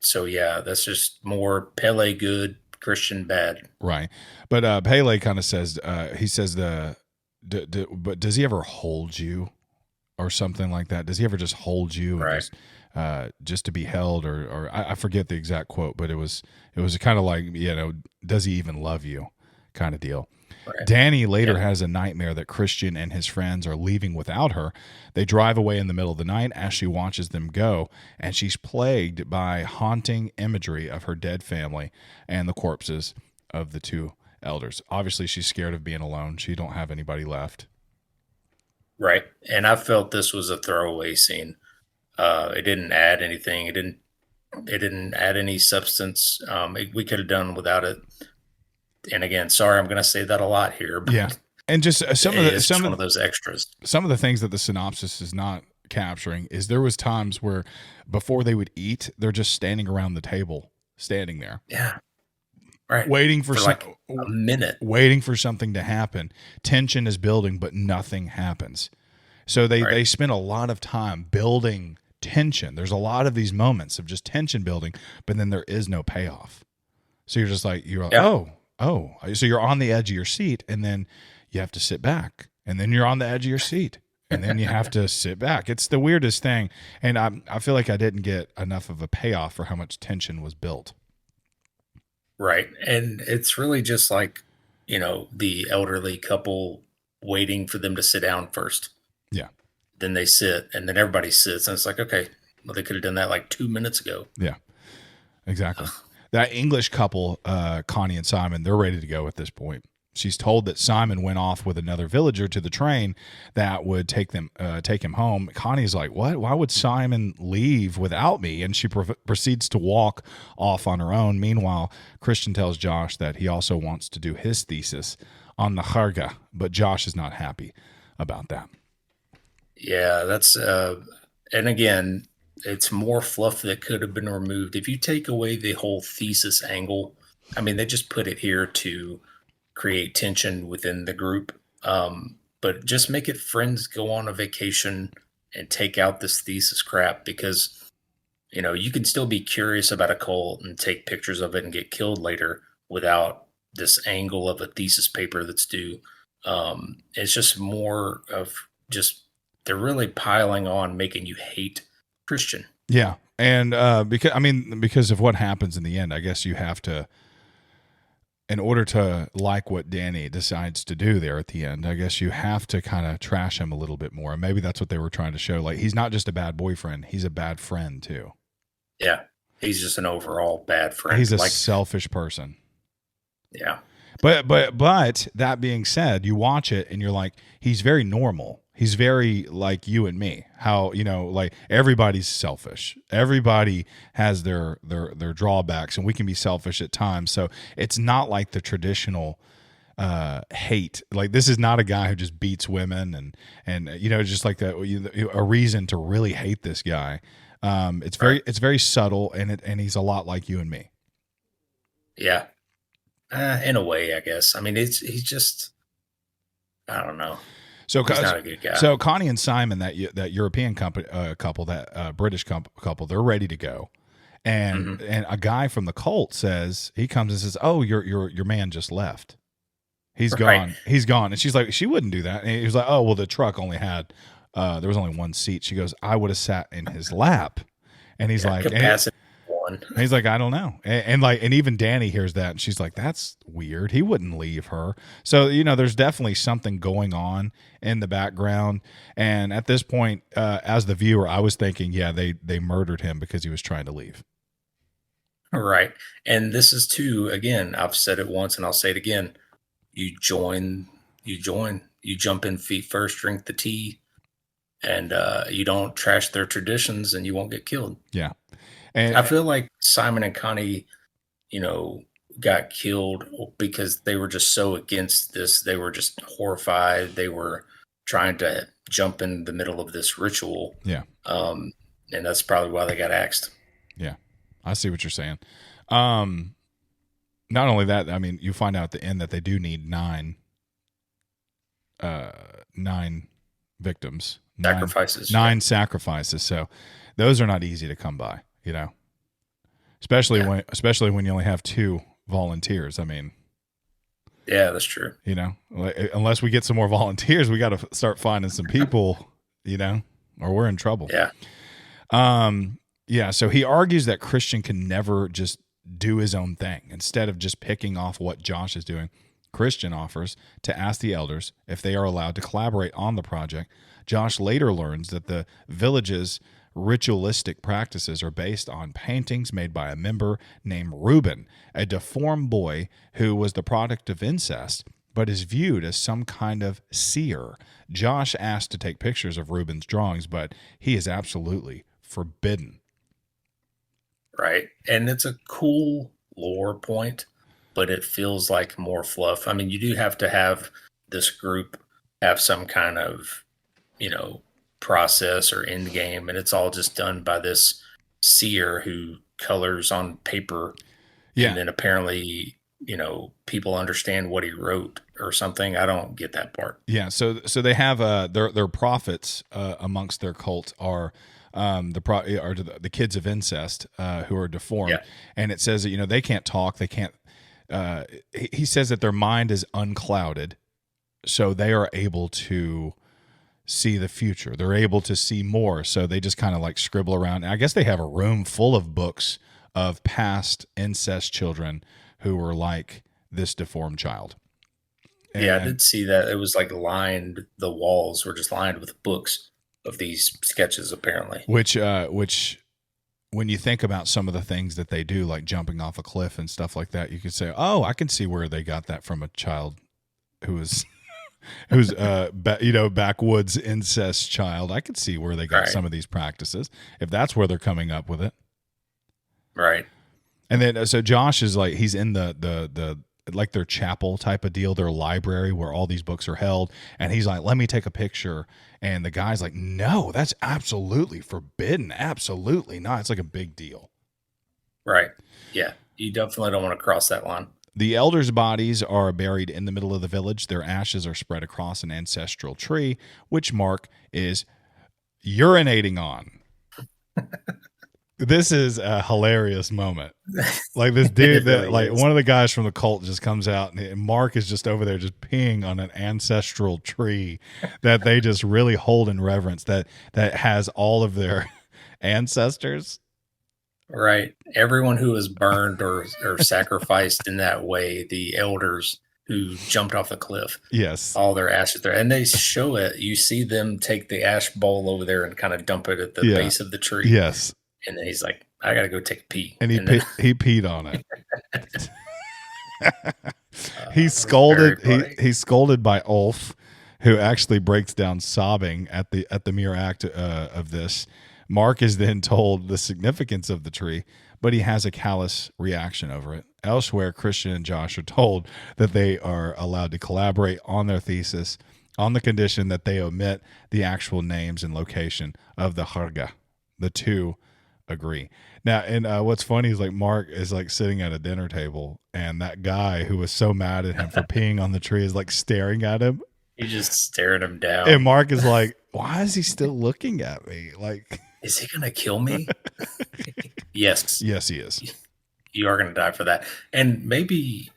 So yeah, that's just more Pele good, Christian bad. Right. But Pele kind of says, he says but does he ever hold you or something like that? Does he ever just hold you and Right. just to be held or I forget the exact quote, but it was kind of like, does he even love you kind of deal. Right. Danny later has a nightmare that Christian and his friends are leaving without her. They drive away in the middle of the night as she watches them go, and she's plagued by haunting imagery of her dead family and the corpses of the two elders. Obviously, she's scared of being alone. She don't have anybody left. Right. And I felt this was a throwaway scene. It didn't add anything. It didn't add any substance. We could have done without it. And again, sorry, I'm going to say that a lot here. But yeah, and just some of those extras. Some of the things that the synopsis is not capturing is there was times where before they would eat, they're just standing around the table, standing there. Yeah, right. Waiting for like a minute, waiting for something to happen. Tension is building, but nothing happens. So they spend a lot of time building tension. There's a lot of these moments of just tension building, but then there is no payoff. So you're just like, so you're on the edge of your seat, and then you have to sit back, and then you're on the edge of your seat, and then you have to sit back. It's the weirdest thing, and I feel like I didn't get enough of a payoff for how much tension was built. Right, and it's really just like, the elderly couple waiting for them to sit down first. Yeah. Then they sit, and then everybody sits, and it's like, okay, well, they could have done that like 2 minutes ago. Yeah, exactly. That English couple, Connie and Simon, they're ready to go at this point. She's told that Simon went off with another villager to the train that would take him home. Connie's like, what? Why would Simon leave without me? And she proceeds to walk off on her own. Meanwhile, Christian tells Josh that he also wants to do his thesis on the Kharga, but Josh is not happy about that. Yeah, that's and again, it's more fluff that could have been removed. If you take away the whole thesis angle, I mean, they just put it here to create tension within the group. But just make it friends go on a vacation and take out this thesis crap because, you can still be curious about a cult and take pictures of it and get killed later without this angle of a thesis paper that's due. It's just more of just, they're really piling on, making you hate Christian. Yeah. And because of what happens in the end, I guess you have to, in order to like what Danny decides to do there at the end, I guess you have to kind of trash him a little bit more. And maybe that's what they were trying to show. Like, he's not just a bad boyfriend, he's a bad friend too. Yeah. He's just an overall bad friend. He's a selfish person. Yeah. But that being said, you watch it and you're like, he's very normal. He's very like you and me. How, like everybody's selfish. Everybody has their drawbacks, and we can be selfish at times. So it's not like the traditional hate. Like, this is not a guy who just beats women and just like that, a reason to really hate this guy. It's very subtle, and he's a lot like you and me. Yeah. In a way, I guess. I mean, he's just, I don't know. So he's not a good guy. So Connie and Simon, that European couple, that British couple, they're ready to go, and a guy from the cult says, he comes and says, "Oh, your man just left. He's gone. He's gone." And she's like, she wouldn't do that. And he was like, "Oh, well, the truck only had there was only one seat." She goes, "I would have sat in his lap." And he's like, capacity going? And he's like, I don't know. And even Danny hears that and she's like, that's weird. He wouldn't leave her. So, there's definitely something going on in the background. And at this point, as the viewer, I was thinking, yeah, they murdered him because he was trying to leave. Right. And this is too, again, I've said it once and I'll say it again. You jump in feet first, drink the tea, and you don't trash their traditions and you won't get killed. Yeah. I And feel like Simon and Connie, you know, got killed because they were just so against this. They were just horrified. They were trying to jump in the middle of this ritual. yeah. And that's probably why they got axed. Yeah. I see what you're saying. Not only that, I mean, you find out at the end that they do need nine victims, Sacrifices. nine sacrifices. So those are not easy to come by, especially when you only have 2 volunteers. I mean, yeah, that's true. Unless we get some more volunteers, we got to start finding some people, or we're in trouble. Yeah. Yeah. So he argues that Christian can never just do his own thing. Instead of just picking off what Josh is doing, Christian offers to ask the elders if they are allowed to collaborate on the project. Josh later learns that the village's ritualistic practices are based on paintings made by a member named Reuben, a deformed boy who was the product of incest, but is viewed as some kind of seer. Josh asked to take pictures of Reuben's drawings, but he is absolutely forbidden. Right. And it's a cool lore point, but it feels like more fluff. I mean, you do have to have this group have some kind of, process or end game, and it's all just done by this seer who colors on paper. Yeah. And then apparently, people understand what he wrote or something. I don't get that part. Yeah. So they have their prophets amongst their cult are the kids of incest who are deformed. Yeah. And it says that, they can't talk. They can't, he says that their mind is unclouded. So they are able to see the future. They're able to see more. So they just kind of like scribble around. And I guess they have a room full of books of past incest children who were like this deformed child. Yeah, I did see that. It was like the walls were just lined with books of these sketches, apparently. Which when you think about some of the things that they do, like jumping off a cliff and stuff like that, you could say, oh, I can see where they got that from a child who's backwoods incest child. I could see where they got some of these practices, if that's where they're coming up with it. Right. And then, so Josh is like, he's in the like their chapel type of deal, their library where all these books are held. And he's like, let me take a picture. And the guy's like, no, that's absolutely forbidden. Absolutely not. It's like a big deal. Right. Yeah. You definitely don't want to cross that line. The elders' bodies are buried in the middle of the village. Their ashes are spread across an ancestral tree, which Mark is urinating on. This is a hilarious moment. Like this dude that like one of the guys from the cult just comes out and Mark is just over there just peeing on an ancestral tree that they just really hold in reverence, that has all of their ancestors. Right. Everyone who was burned or sacrificed in that way, the elders who jumped off the cliff. Yes. All their ashes there. And they show it. You see them take the ash bowl over there and kind of dump it at the base of the tree. Yes. And then he's like, I got to go take a pee. And he peed on it. He's scolded. He's scolded by Ulf, who actually breaks down sobbing at the mere act of this. Mark is then told the significance of the tree, but he has a callous reaction over it. Elsewhere, Christian and Josh are told that they are allowed to collaborate on their thesis on the condition that they omit the actual names and location of the Harga. The two agree. Now, and what's funny is like Mark is like sitting at a dinner table, and that guy who was so mad at him for peeing on the tree is like staring at him. He's just staring him down. And Mark is like, why is he still looking at me? Like, is he going to kill me? Yes. Yes, he is. You are going to die for that. And maybe,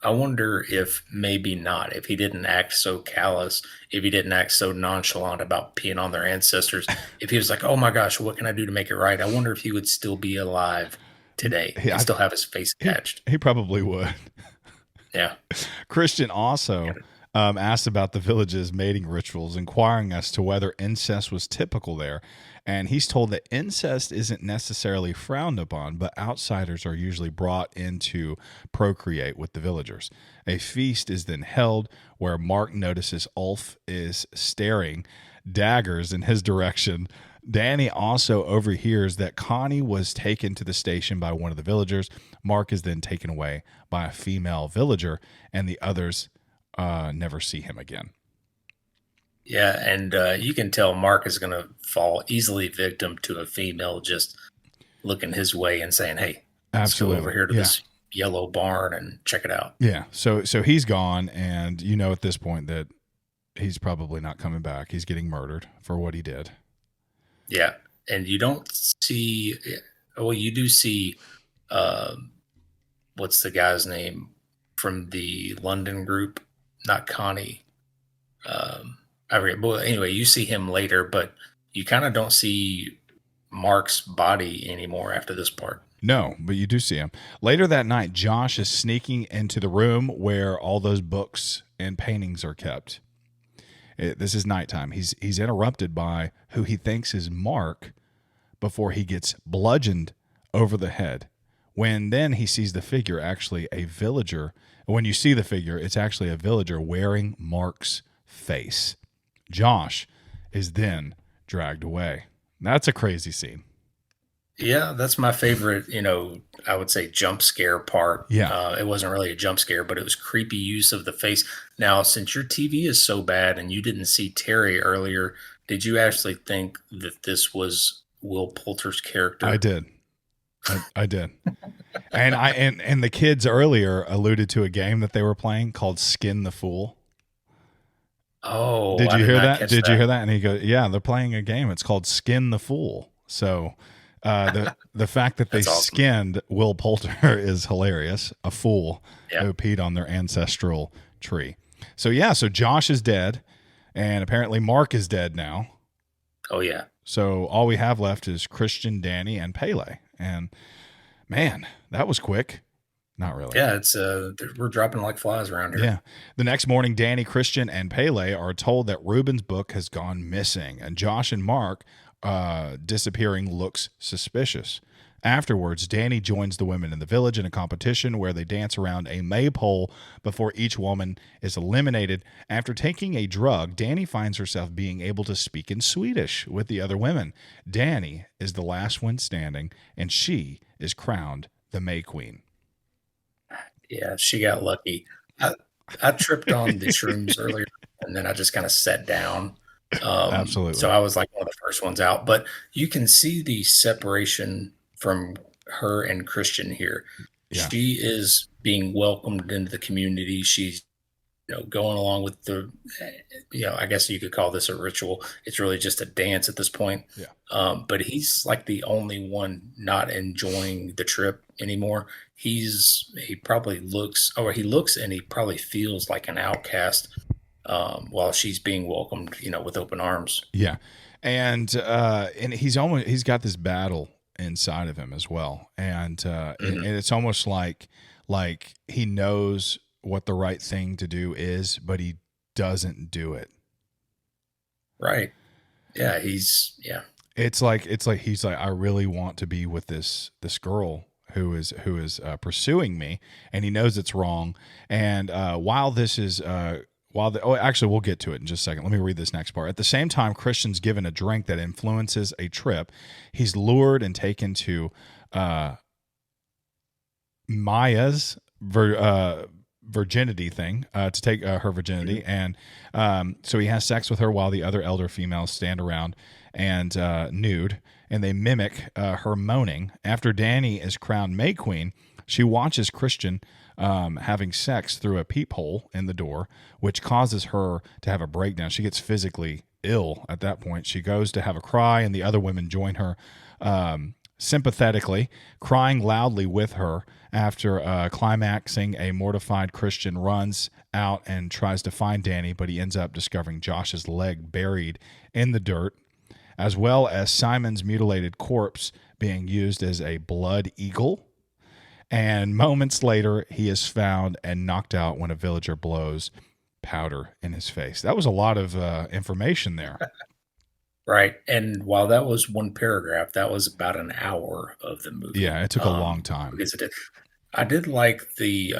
I wonder if maybe not, if he didn't act so callous, if he didn't act so nonchalant about peeing on their ancestors, if he was like, "Oh my gosh, what can I do to make it right?" I wonder if he would still be alive today He, and I, still have his face he, attached. he probably would. Yeah. Christian also Yeah. asked about the village's mating rituals, inquiring as to whether incest was typical there. And he's told that incest isn't necessarily frowned upon, but outsiders are usually brought in to procreate with the villagers. A feast is then held where Mark notices Ulf is staring daggers in his direction. Danny also overhears that Connie was taken to the station by one of the villagers. Mark is then taken away by a female villager, and the others never see him again. Yeah, and you can tell Mark is going to fall easily victim to a female just looking his way and saying, "Hey, let's go over Absolutely. here to Yeah. this yellow barn and check it out." Yeah. So he's gone, and you know at this point that he's probably not coming back. He's getting murdered for what he did. Yeah, and you don't see. Well, you do see. Um, what's the guy's name from the London group? Not Connie. I forget. Well, anyway, you see him later, but you kind of don't see Mark's body anymore after this part. No, but you do see him. Later that night, Josh is sneaking into the room where all those books and paintings are kept. This is nighttime. He's interrupted by who he thinks is Mark before he gets bludgeoned over the head. When then he sees the figure, actually a villager. When you see the figure, it's actually a villager wearing Mark's face. Josh is then dragged away. That's a crazy scene. Yeah, that's my favorite, I would say jump scare part. Yeah. It wasn't really a jump scare, but it was creepy use of the face. Now, since your TV is so bad and you didn't see Terry earlier, did you actually think that this was Will Poulter's character? I did. I did. And the kids earlier alluded to a game that they were playing called Skin the Fool. Oh, Did I you did hear not that? catch Did you that. hear that? And he goes, "Yeah, they're playing a game. It's called Skin the Fool." So the fact that they That's awesome. skinned Will Poulter is hilarious. A fool Yeah. who peed on their ancestral tree. So yeah, so Josh is dead, and apparently Mark is dead now. Oh, yeah. So all we have left is Christian, Danny, and Pele. And man, that was quick. Not really. Yeah, it's we're dropping like flies around here. Yeah. The next morning, Danny, Christian, and Pele are told that Ruben's book has gone missing, and Josh and Mark disappearing looks suspicious. Afterwards, Danny joins the women in the village in a competition where they dance around a maypole before each woman is eliminated. After taking a drug, Danny finds herself being able to speak in Swedish with the other women. Danny is the last one standing, and she is crowned the May Queen. Yeah, she got lucky. I tripped on the shrooms earlier, and then I just kind of sat down. Absolutely. So I was like one of the first ones out. But you can see the separation from her and Christian here. Yeah. She is being welcomed into the community. She's going along with the, I guess you could call this a ritual. It's really just a dance at this point. Yeah. But he's like the only one not enjoying the trip anymore. He probably looks and he probably feels like an outcast while she's being welcomed, with open arms. Yeah. And he's got this battle inside of him as well. And and it's almost like he knows what the right thing to do is, but he doesn't do it. Right. Yeah. It's like he's like, I really want to be with this girl who is pursuing me, and he knows it's wrong. And while this is actually we'll get to it in just a second. Let me read this next part. At the same time, Christian's given a drink that influences a trip. He's lured and taken to Maya's virginity thing to take her virginity, and so he has sex with her while the other elder females stand around and nude, and they mimic her moaning. After Danny is crowned May Queen, she watches Christian having sex through a peephole in the door, which causes her to have a breakdown. She gets physically ill at that point. She goes to have a cry, and the other women join her. sympathetically, crying loudly with her after climaxing. A mortified Christian runs out and tries to find Danny, but he ends up discovering Josh's leg buried in the dirt, as well as Simon's mutilated corpse being used as a blood eagle. And moments later, he is found and knocked out when a villager blows powder in his face. That was a lot of information there. Right. And while that was one paragraph, that was about an hour of the movie. Yeah, it took a long time. Because I did like the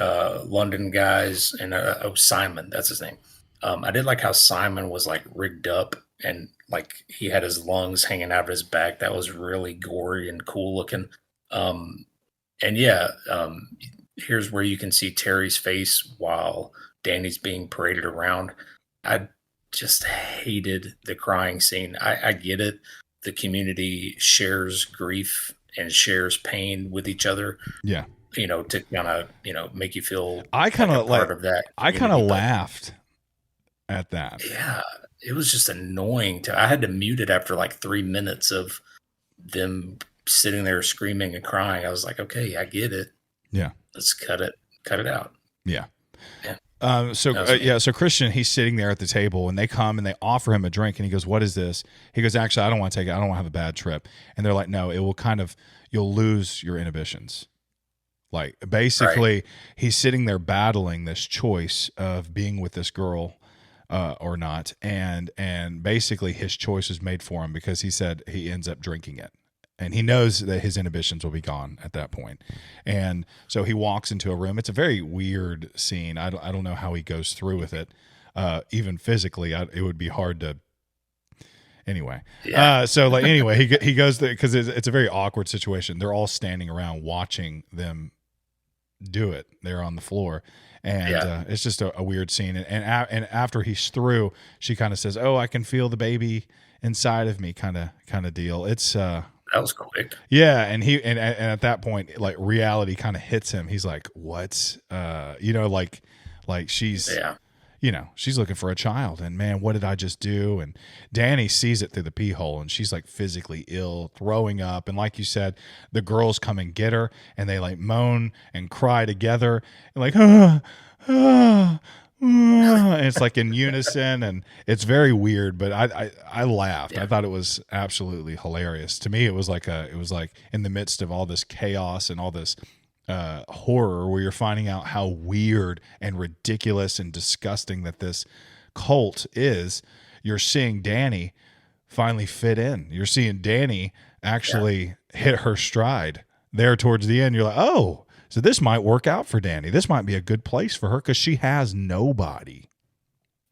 London guys and Simon, that's his name. I did like how Simon was like rigged up and like he had his lungs hanging out of his back. That was really gory and cool looking. And yeah, here's where you can see Terry's face while Danny's being paraded around. I just hated the crying scene. I get it. The community shares grief and shares pain with each other. Yeah. To kind of, make you feel I kind of part of that. I kind of laughed at that. Yeah. It was just annoying. I had to mute it after like 3 minutes of them sitting there screaming and crying. I was like, okay, I get it. Yeah. Let's cut it out. Yeah. Yeah. So Christian, he's sitting there at the table and they come and they offer him a drink and he goes, "What is this?" He goes, "Actually, I don't want to take it. I don't want to have a bad trip." And they're like, "No, it will you'll lose your inhibitions." Like basically Right. He's sitting there battling this choice of being with this girl or not. And basically his choice is made for him because he said he ends up drinking it. And he knows that his inhibitions will be gone at that point. And so he walks into a room. It's a very weird scene. I don't know how he goes through with it. Even physically, it would be hard to. Anyway, Yeah. Anyway, he goes there because it's a very awkward situation. They're all standing around watching them do it. They're on the floor. And it's just a weird scene. And after he's through, she kind of says, "Oh, I can feel the baby inside of me," kind of deal. It's That was quick. yeah, and at that point, like reality kind of hits him. He's like, "What?" Like she's she's looking for a child, and man, what did I just do? And Danny sees it through the pee hole, and she's like physically ill, throwing up, and like you said, the girls come and get her, and they like moan and cry together, and like and it's like in unison, and it's very weird, but I laughed. Yeah. I thought it was absolutely hilarious. To me, it was like in the midst of all this chaos and all this horror, where you're finding out how weird and ridiculous and disgusting that this cult is. You're seeing Danny finally fit in. You're seeing Danny actually hit her stride there towards the end. You're like, oh, so this might work out for Danny. This might be a good place for her because she has nobody.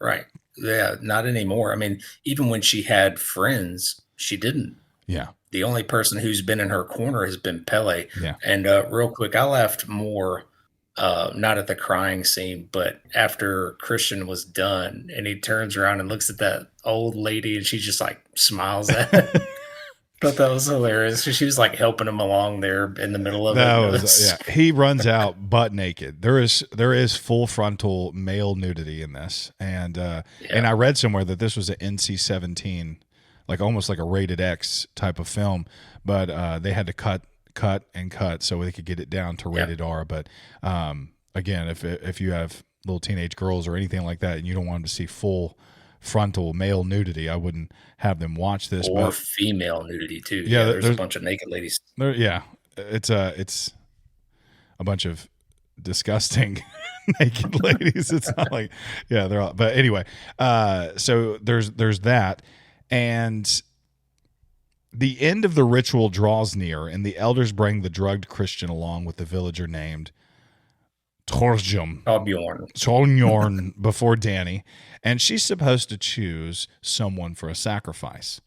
Right. Yeah. Not anymore. I mean, even when she had friends, she didn't. Yeah. The only person who's been in her corner has been Pele. Yeah. And real quick, I laughed more, not at the crying scene, but after Christian was done and he turns around and looks at that old lady and she just like smiles at him. Thought that was hilarious. She was like helping him along there in the middle of it. He runs out butt naked. There is full frontal male nudity in this, and I read somewhere that this was an NC-17, like almost like a rated X type of film, but they had to cut so they could get it down to rated R. But again, if you have little teenage girls or anything like that, and you don't want them to see full frontal male nudity, I wouldn't have them watch this. Or female nudity too. Yeah, there's a bunch of naked ladies. It's a bunch of disgusting naked ladies. It's not like they're all. But anyway, so there's that, and the end of the ritual draws near, and the elders bring the drugged Christian along with the villager named Torbjorn before Danny, and she's supposed to choose someone for a sacrifice.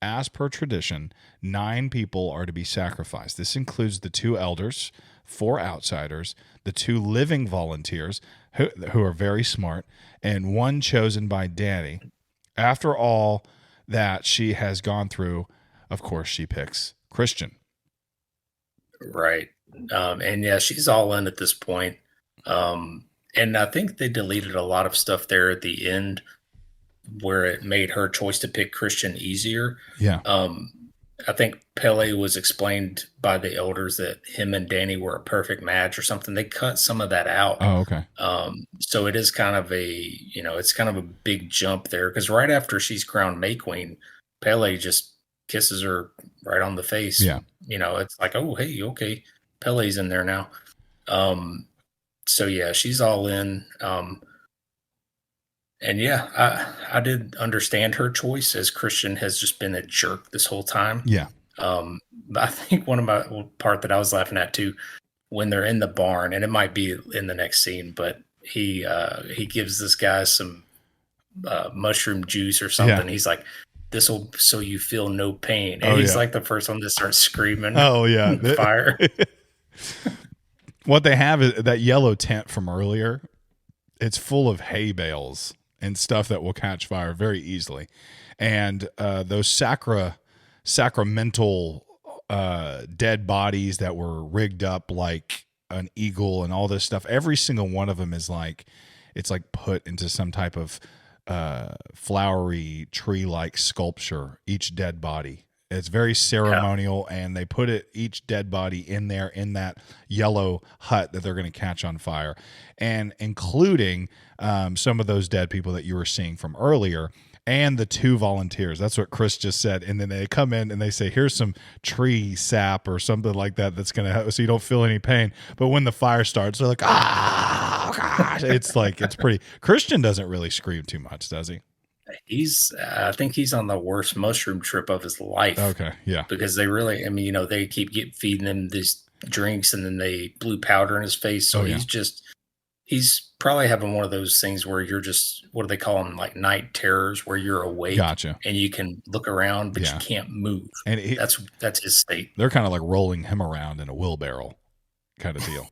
As per tradition, 9 people are to be sacrificed. This includes the 2 elders, 4 outsiders, the 2 living volunteers who are very smart, and 1 chosen by Danny. After all that she has gone through, of course, she picks Christian. Right. And yeah, she's all in at this point. And I think they deleted a lot of stuff there at the end where it made her choice to pick Christian easier. Yeah. I think Pele was explained by the elders that him and Danny were a perfect match or something. They cut some of that out. Oh, okay. So it is kind of it's kind of a big jump there because right after she's crowned May Queen, Pele just kisses her right on the face. Yeah. It's like, oh, hey, okay, Pele's in there now. So yeah, she's all in. And yeah, I did understand her choice as Christian has just been a jerk this whole time. Yeah. But I think one of my part that I was laughing at too, when they're in the barn, and it might be in the next scene, but he gives this guy some mushroom juice or something. Yeah. He's like, "This will so you feel no pain," and Oh, he's yeah. like the first one to start screaming. Oh, yeah. Fire! What they have is that yellow tent from earlier. It's full of hay bales and stuff that will catch fire very easily. And those sacramental dead bodies that were rigged up like an eagle and all this stuff, every single one of them is like, it's like put into some type of flowery tree-like sculpture, each dead body. It's very ceremonial, and they put each dead body in there in that yellow hut that they're going to catch on fire, and including some of those dead people that you were seeing from earlier, and the 2 volunteers. That's what Chris just said. And then they come in and they say, "Here's some tree sap or something like that that's going to help so you don't feel any pain." But when the fire starts, they're like, "Ah, gosh!" It's like it's pretty. Christian doesn't really scream too much, does he? I think he's on the worst mushroom trip of his life. Okay, yeah. Because they really, I mean, they keep feeding him these drinks and then they blew powder in his face. So Oh, yeah. he's probably having one of those things where you're just, what do they call them? Like night terrors where you're awake. Gotcha. And you can look around, but Yeah. you can't move. And that's his state. They're kind of like rolling him around in a wheelbarrow kind of deal.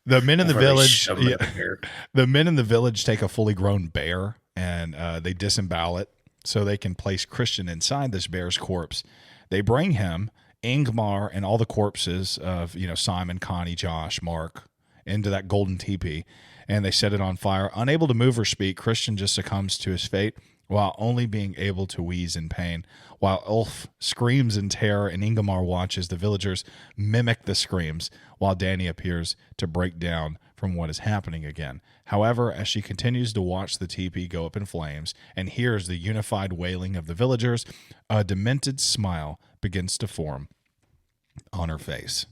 The men in the Where they village, shove him in the bear. the men in the village take a fully grown bear and they disembowel it so they can place Christian inside this bear's corpse. They bring him, Ingmar, and all the corpses of Simon, Connie, Josh, Mark into that golden teepee, and they set it on fire. Unable to move or speak, Christian just succumbs to his fate while only being able to wheeze in pain. While Ulf screams in terror and Ingmar watches the villagers mimic the screams, while Danny appears to break down from what is happening again. However, as she continues to watch the teepee go up in flames and hears the unified wailing of the villagers, a demented smile begins to form on her face.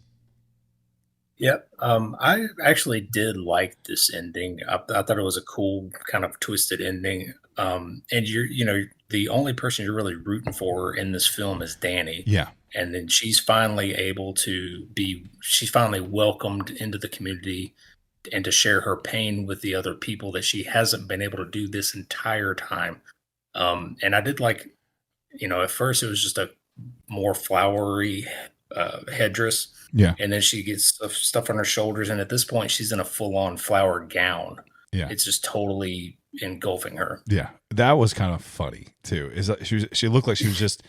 Yep. I actually did like this ending. I thought it was a cool kind of twisted ending. And the only person you're really rooting for in this film is Danny. Yeah. And then she's finally welcomed into the community and to share her pain with the other people that she hasn't been able to do this entire time. And I did like, at first it was just a more flowery headdress. Yeah. And then she gets stuff on her shoulders. And at this point, she's in a full on flower gown. Yeah. It's just totally engulfing her. Yeah. That was kind of funny too. Is that she looked like she was just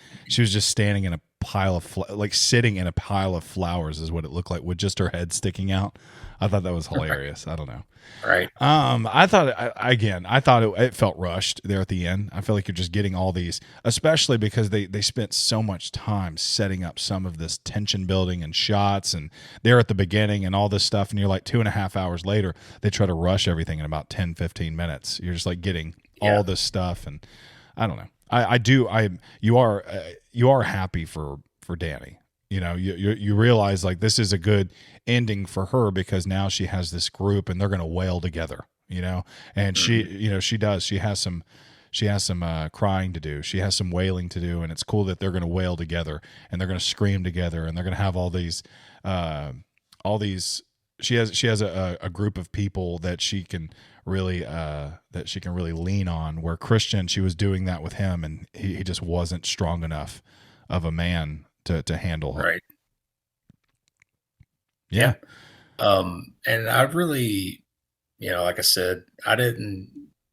standing in a pile of like sitting in a pile of flowers is what it looked like with just her head sticking out. I thought that was hilarious. I don't know. Right. I thought it felt rushed there at the end. I feel like you're just getting all these, especially because they spent so much time setting up some of this tension building and shots, and they're at the beginning and all this stuff, and you're like 2.5 hours later, they try to rush everything in about 10-15 minutes. You're just like getting all this stuff, and I don't know. You are happy for Danny. You realize like this is a good ending for her because now she has this group and they're going to wail together, and she does. She has some crying to do. She has some wailing to do. And it's cool that they're going to wail together and they're going to scream together and they're going to have all these, she has a group of people that she can really lean on, where Christian, she was doing that with him and he just wasn't strong enough of a man to handle her. Right. Yeah. And I really, like I said, I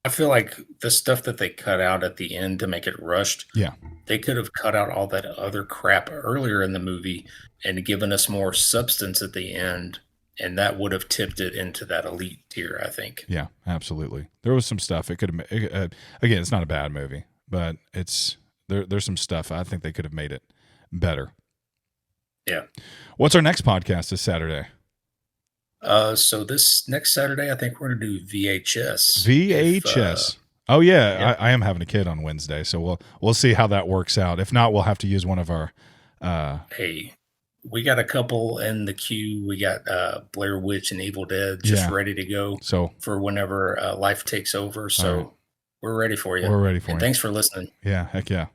feel like the stuff that they cut out at the end to make it rushed. Yeah. They could have cut out all that other crap earlier in the movie and given us more substance at the end. And that would have tipped it into that elite tier, I think. Yeah, absolutely. There was some stuff it could have, again, it's not a bad movie, but there's some stuff I think they could have made it better. Yeah. What's our next podcast this Saturday? So this next Saturday, I think we're gonna do VHS. VHS. Oh yeah, Yep. I am having a kid on Wednesday, so we'll see how that works out. If not, we'll have to use one of our. Hey, we got a couple in the queue. We got Blair Witch and Evil Dead just Yeah. ready to go So for whenever life takes over. So right. we're ready for you. We're ready for and you. thanks for listening. Yeah, heck yeah.